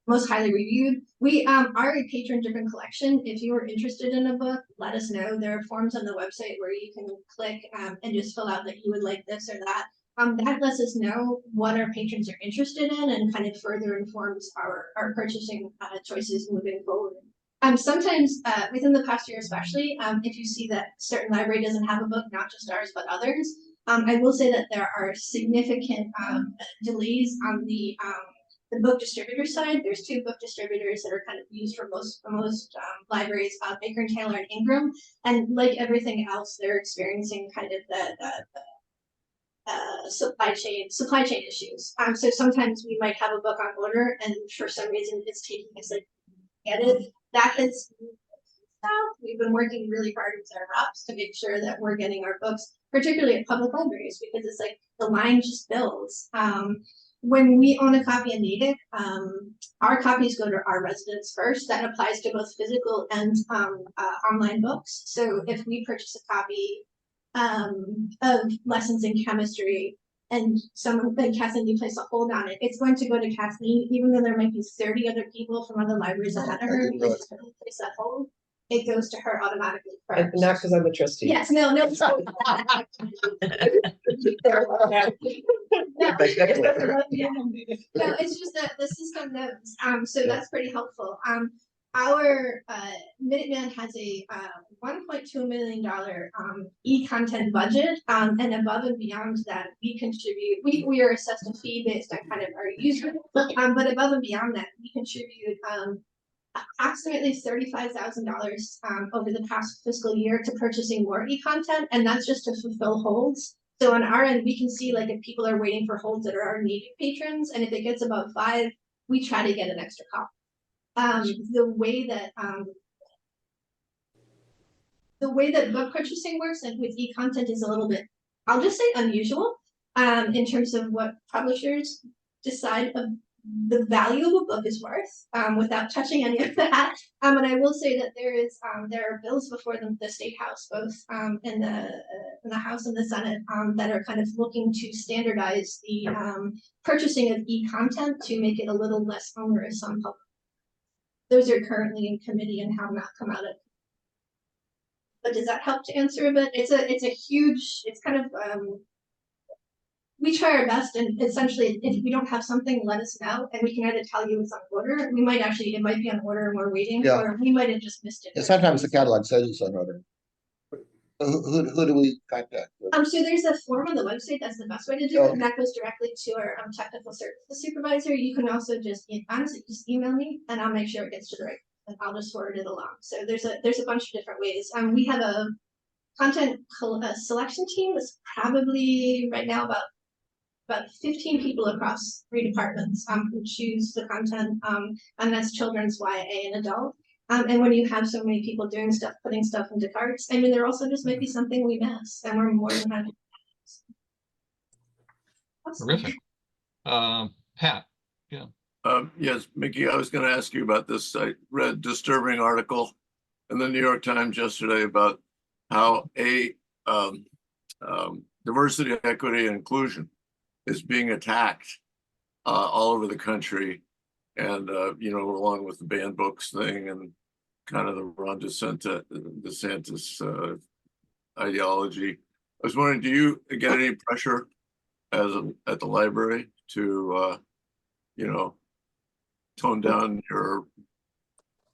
most highly reviewed. We are a patron-driven collection. If you are interested in a book, let us know. There are forms on the website where you can click and just fill out that you would like this or that. That lets us know what our patrons are interested in and kind of further informs our purchasing choices moving forward. Sometimes within the past year especially, if you see that certain library doesn't have a book, not just ours, but others, I will say that there are significant delays on the book distributor side. There's two book distributors that are kind of used for most libraries, Baker and Taylor and Ingram, and like everything else, they're experiencing kind of the supply chain issues. So sometimes we might have a book on order, and for some reason it's taking us like get it. That is south. We've been working really hard with our reps to make sure that we're getting our books, particularly at public libraries, because it's like the line just builds. When we own a copy of Natick, our copies go to our residents first. That applies to both physical and online books. So if we purchase a copy of Lessons in Chemistry, and someone like Kathleen, you place a hold on it, it's going to go to Kathleen, even though there might be 30 other people from other libraries ahead of her. Place that hold, it goes to her automatically first. Not because I'm a trustee. Yes, no. No, it's not it's just that the system knows. So that's pretty helpful. Our Minuteman has a $1.2 million e-content budget, and above and beyond that, we contribute. We are assessed a fee based on kind of our user, but above and beyond that, we contribute approximately $35,000 over the past fiscal year to purchasing more e-content, and that's just to fulfill holds. So on our end, we can see like if people are waiting for holds that are our native patrons, and if it gets above 5, we try to get an extra copy. The way that book purchasing works and with e-content is a little bit, I'll just say unusual, in terms of what publishers decide of the value of a book is worth, without touching any of that. And I will say that there are bills before the State House, both in the House and the Senate, that are kind of looking to standardize the purchasing of e-content to make it a little less onerous on public. Those are currently in committee and have not come out of. But does that help to answer a bit? It's a huge, it's kind of, we try our best, and essentially if we don't have something, let us know, and we can either tell you it's on order. We might actually, it might be on order and we're waiting, or we might have just missed it. Yeah, sometimes the catalog says it's on order. Who do we contact? So there's a form on the website. That's the best way to do it. And that goes directly to our technical services supervisor. You can also just honestly just email me, and I'll make sure it gets to the right. And I'll just forward it along. So there's a bunch of different ways. We have a content selection team that's probably right now about 15 people across 3 departments who choose the content, and that's children's, YA, and adult. And when you have so many people doing stuff, putting stuff into carts, I mean, there also just might be something we miss, and we're more than happy. Terrific. Pat, yeah. Yes, Mickey, I was going to ask you about this. I read a disturbing article in the New York Times yesterday about how diversity, equity, and inclusion is being attacked all over the country. And, along with the banned books thing and kind of the Ron DeSantis ideology. I was wondering, do you get any pressure at the library to, tone down your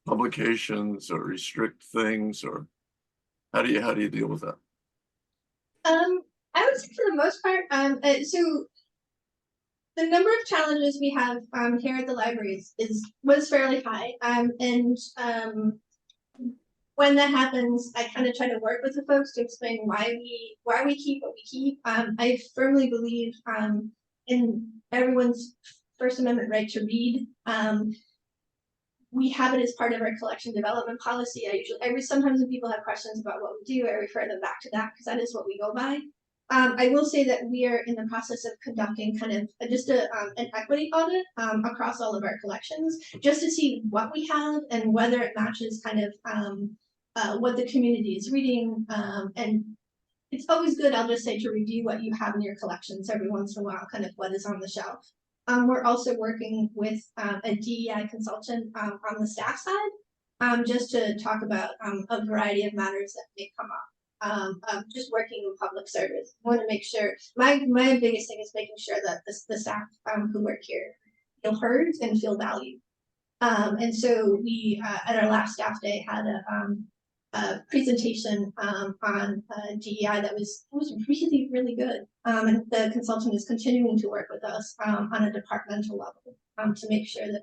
publications or restrict things, or how do you deal with that? I would say for the most part, so the number of challenges we have here at the libraries was fairly high, and when that happens, I kind of try to work with the folks to explain why we keep what we keep. I firmly believe in everyone's First Amendment right to read. We have it as part of our collection development policy. Sometimes when people have questions about what we do, I refer them back to that because that is what we go by. I will say that we are in the process of conducting kind of just an equity audit across all of our collections, just to see what we have and whether it matches kind of what the community is reading. And it's always good, I'll just say, to review what you have in your collections every once in a while, kind of what is on the shelf. We're also working with a DEI consultant on the staff side, just to talk about a variety of matters that may come up. Just working in public service. I want to make sure, my biggest thing is making sure that the staff who work here feel heard and feel valued. And so we, at our last staff day, had a presentation on DEI that was really, really good. And the consultant is continuing to work with us on a departmental level to make sure that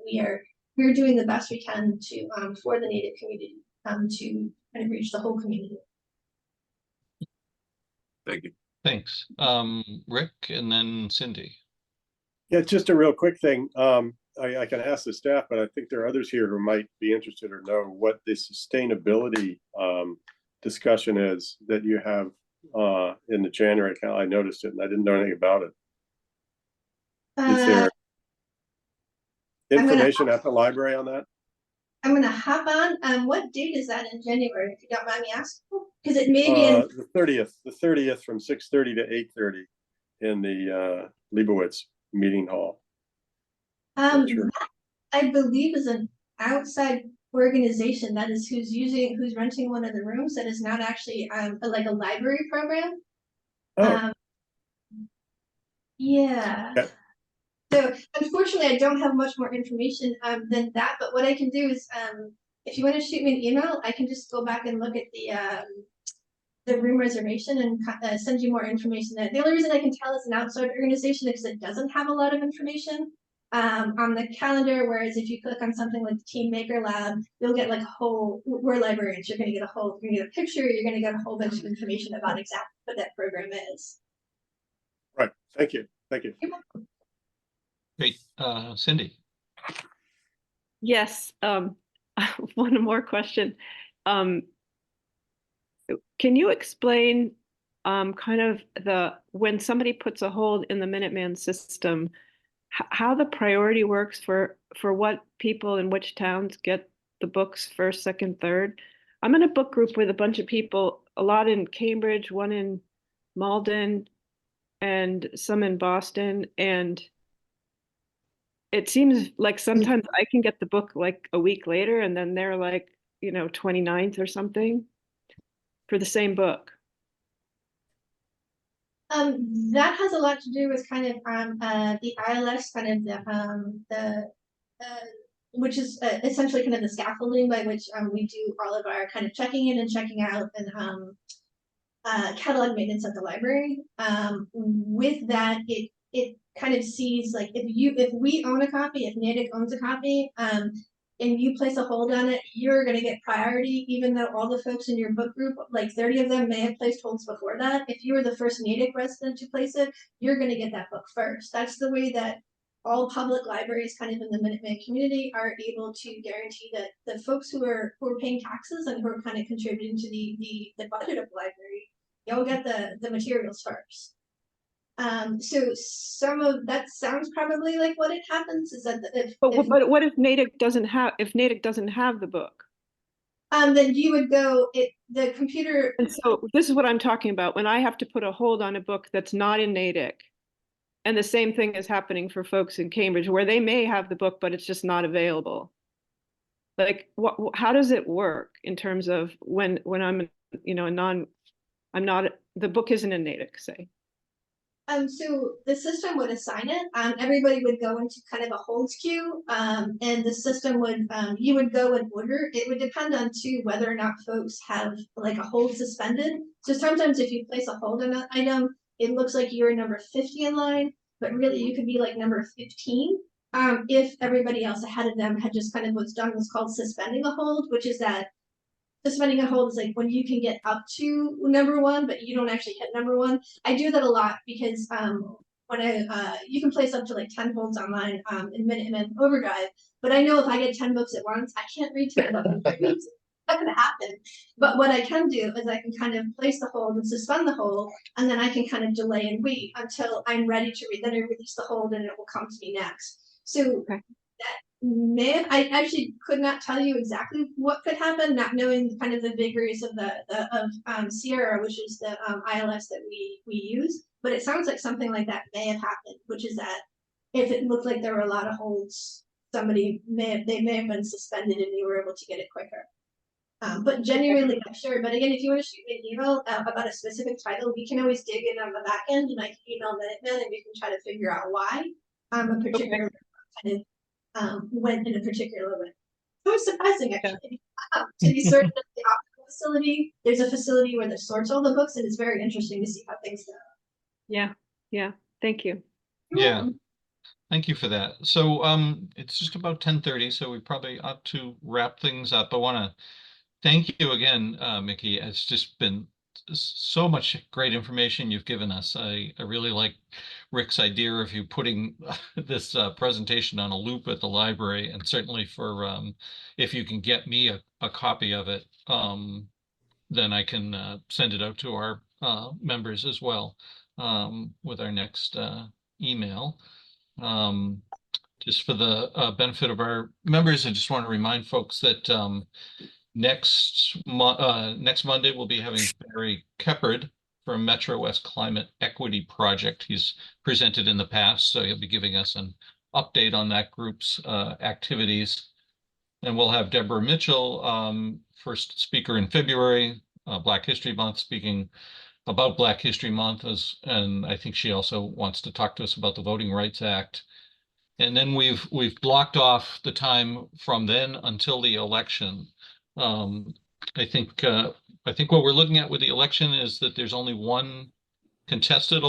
we're doing the best we can to for the Native community to kind of reach the whole community. Thank you. Thanks. Rick and then Cindy. Yeah, just a real quick thing. I can ask the staff, but I think there are others here who might be interested or know what the sustainability discussion is that you have in the January account. I noticed it and I didn't know anything about it. Is there information at the library on that? I'm going to hop on. What date is that in January, if you don't mind me asking? Because it may be in the 30th from 6:30 to 8:30 in the Leibowitz meeting hall. That, I believe, is an outside organization. That is who's renting one of the rooms. That is not actually like a library program. Oh. Yeah. Okay. So unfortunately, I don't have much more information than that. But what I can do is, if you want to shoot me an email, I can just go back and look at the room reservation and send you more information. The only reason I can tell it's an outside organization is because it doesn't have a lot of information on the calendar. Whereas if you click on something like the Team Maker Lab, you'll get like a whole. We're librarians. You're going to get a picture. You're going to get a whole bunch of information about exactly what that program is. Thank you. Thank you. Great. Cindy. Yes, one more question. Can you explain kind of when somebody puts a hold in the Minuteman system, how the priority works for what people in which towns get the books first, second, third? I'm in a book group with a bunch of people, a lot in Cambridge, one in Malden, and some in Boston, and it seems like sometimes I can get the book like a week later, and then they're like, 29th or something for the same book. That has a lot to do with kind of the ILS, kind of which is essentially kind of the scaffolding by which we do all of our kind of checking in and checking out and catalog maintenance at the library. With that, it kind of sees like if we own a copy, if Natick owns a copy, and you place a hold on it, you're going to get priority, even though all the folks in your book group, like 30 of them may have placed holds before that. If you were the first Natick resident to place it, you're going to get that book first. That's the way that all public libraries kind of in the Minuteman community are able to guarantee that the folks who are paying taxes and who are kind of contributing to the budget of the library, you'll get the materials first. So some of that sounds probably like what it happens is that but what if Natick doesn't have the book? Then you would go the computer. And so this is what I'm talking about. When I have to put a hold on a book that's not in Natick, and the same thing is happening for folks in Cambridge where they may have the book, but it's just not available. Like how does it work in terms of when I'm, the book isn't in Natick, say? So the system would assign it. Everybody would go into kind of a holds queue, and the system would, you would go in order. It would depend on too whether or not folks have like a hold suspended. So sometimes if you place a hold on an item, it looks like you're number 50 in line, but really you could be like number 15. If everybody else ahead of them had just kind of what's called suspending a hold, which is that suspending a hold is like when you can get up to number 1, but you don't actually hit number 1. I do that a lot because when you can place up to like 10 holds online in Minuteman Overdrive, but I know if I get 10 books at once, I can't read 10 books. It's not gonna happen. But what I can do is I can kind of place the hold and suspend the hold, and then I can kind of delay and wait until I'm ready to read. Then I release the hold and it will come to me next. So that I actually could not tell you exactly what could happen, not knowing kind of the vagaries of Sierra, which is the ILS that we use. But it sounds like something like that may have happened, which is that if it looked like there were a lot of holds, they may have been suspended and you were able to get it quicker. But genuinely not sure. But again, if you want to shoot me an email about a specific title, we can always dig in on the back end, and I can email Minuteman and we can try to figure out why a particular kind of went in a particular way. It was surprising actually. To be certain at the optical facility, there's a facility where they sort all the books, and it's very interesting to see how things go. Yeah. Thank you. Yeah. Thank you for that. So it's just about 10:30, so we probably ought to wrap things up. I want to thank you again, Miki. It's just been so much great information you've given us. I really like Rick's idea of you putting this presentation on a loop at the library, and certainly for if you can get me a copy of it, then I can send it out to our members as well with our next email. Just for the benefit of our members, I just want to remind folks that next Monday we'll be having Barry Keppard from Metro West Climate Equity Project. He's presented in the past, so he'll be giving us an update on that group's activities. And we'll have Deborah Mitchell, first speaker in February, Black History Month, speaking about Black History Month, and I think she also wants to talk to us about the Voting Rights Act. And then we've blocked off the time from then until the election. I think what we're looking at with the election is that there's only one contested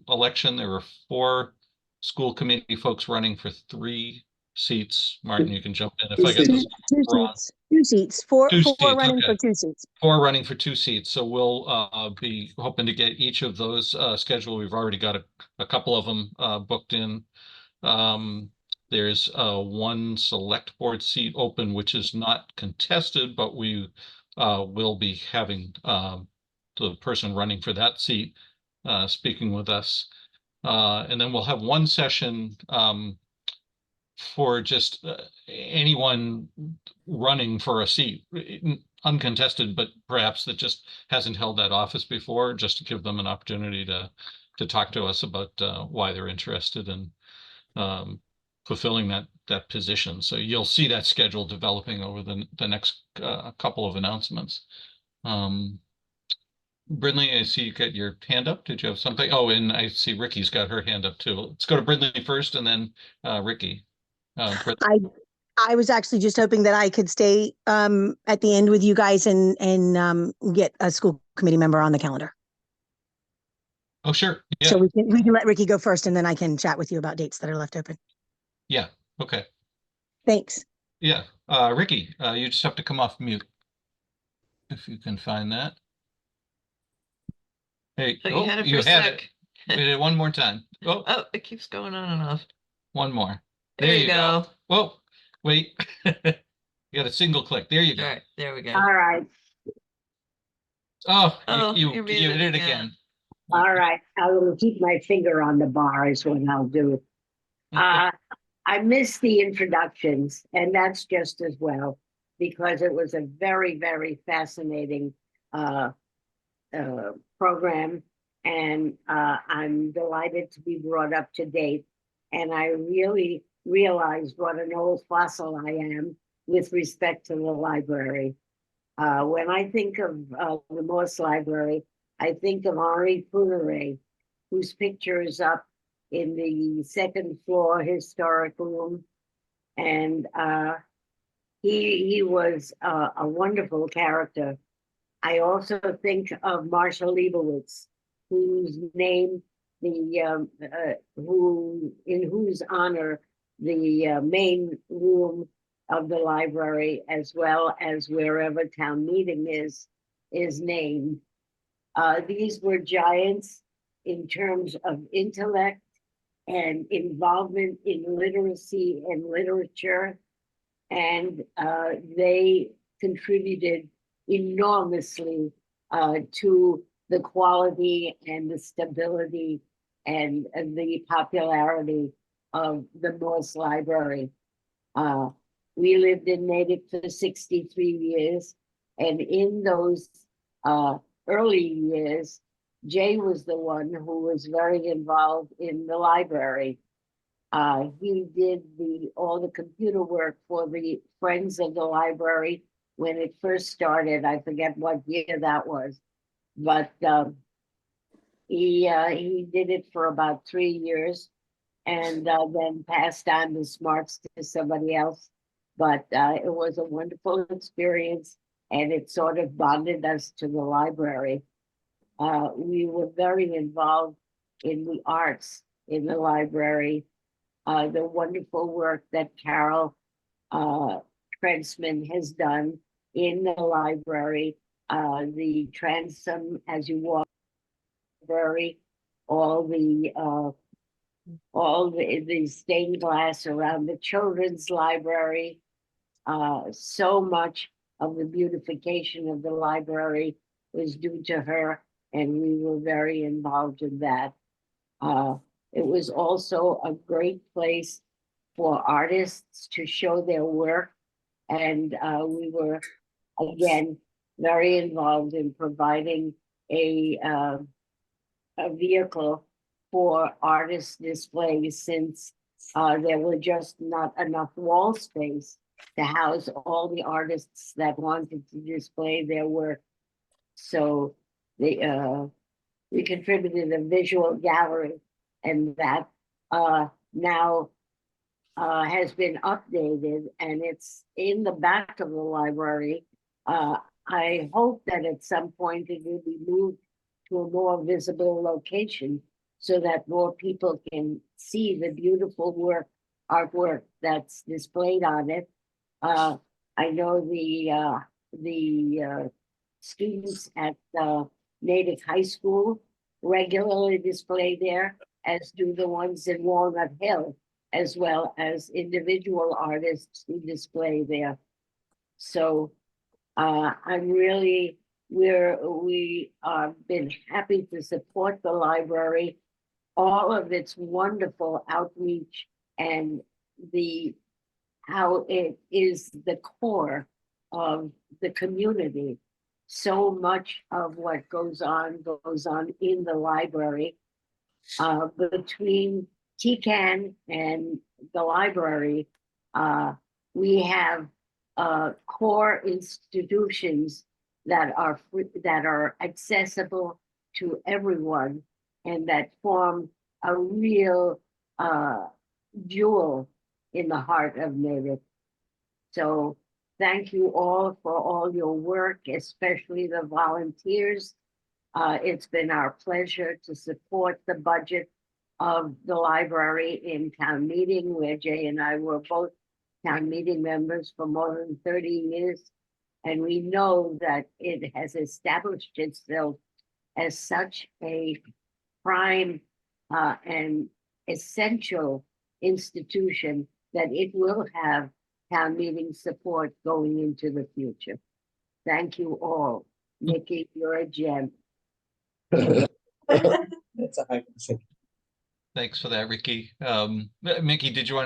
election. There are 4 school committee folks running for 3 seats. Martin, you can jump in if I get this Two wrong. seats. Two seats. Four Two seats, running for okay. 2 seats. 4 running for 2 seats. So we'll be hoping to get each of those scheduled. We've already got a couple of them booked in. There's 1 select board seat open, which is not contested, but we will be having the person running for that seat speaking with us. And then we'll have 1 session for just anyone running for a seat, uncontested, but perhaps that just hasn't held that office before, just to give them an opportunity to talk to us about why they're interested in fulfilling that position. So you'll see that schedule developing over the next couple of announcements. Brindley, I see you got your hand up. Did you have something? Oh, and I see Ricky's got her hand up too. Let's go to Brindley first and then Ricky. I was actually just hoping that I could stay at the end with you guys and get a school committee member on the calendar. Oh, sure. Yeah. So we can let Ricky go first, and then I can chat with you about dates that are left open. Yeah. Okay. Thanks. Yeah. Ricky, you just have to come off mute if you can find that. Hey, Oh, you had it for you a had sec. it. We did it one more time. Oh, it keeps going on and off. One more. There you go. Whoa, wait. You got a single click. There you go. All right, there we go. All right. Oh, you're you muted did it again. again. All right. I will keep my finger on the bar is what I'll do. I missed the introductions, and that's just as well, because it was a very, very fascinating program, and I'm delighted to be brought up to date. And I really realized what an old fossil I am with respect to the library. When I think of the Morse Library, I think of Henri Poudret, whose picture is up in the 2nd floor historic room. And he was a wonderful character. I also think of Marshall Leibowitz, whose name in whose honor the main room of the library, as well as wherever town meeting is named. These were giants in terms of intellect and involvement in literacy and literature, and they contributed enormously to the quality and the stability and the popularity of the Morse Library. We lived in Natick for 63 years, and in those early years, Jay was the one who was very involved in the library. He did all the computer work for the Friends of the Library when it first started. I forget what year that was, but he did it for about 3 years, and then passed on the smarts to somebody else. But it was a wonderful experience, and it sort of bonded us to the library. We were very involved in the arts in the library. The wonderful work that Carol Krentzman has done in the library, the transom as you walk the library, all the stained glass around the children's library. So much of the beautification of the library was due to her, and we were very involved in that. It was also a great place for artists to show their work, and we were, again, very involved in providing a vehicle for artist displays, since there were just not enough wall space to house all the artists that wanted to display their work. So we contributed a visual gallery, and that now has been updated, and it's in the back of the library. I hope that at some point it will be moved to a more visible location so that more people can see the beautiful work artwork that's displayed on it. I know the students at Natick High School regularly display there, as do the ones in Walnut Hill, as well as individual artists who display there. So I'm really, we are been happy to support the library, all of its wonderful outreach and how it is the core of the community. So much of what goes on in the library. Between TCAN and the library, we have core institutions that are accessible to everyone and that form a real jewel in the heart of Natick. So thank you all for all your work, especially the volunteers. It's been our pleasure to support the budget of the library in town meeting, where Jay and I were both town meeting members for more than 30 years. And we know that it has established itself as such a prime and essential institution that it will have town meeting support going into the future. Thank you all. Miki, you're a gem. That's a high. Thanks for that, Ricky. Miki, did you want to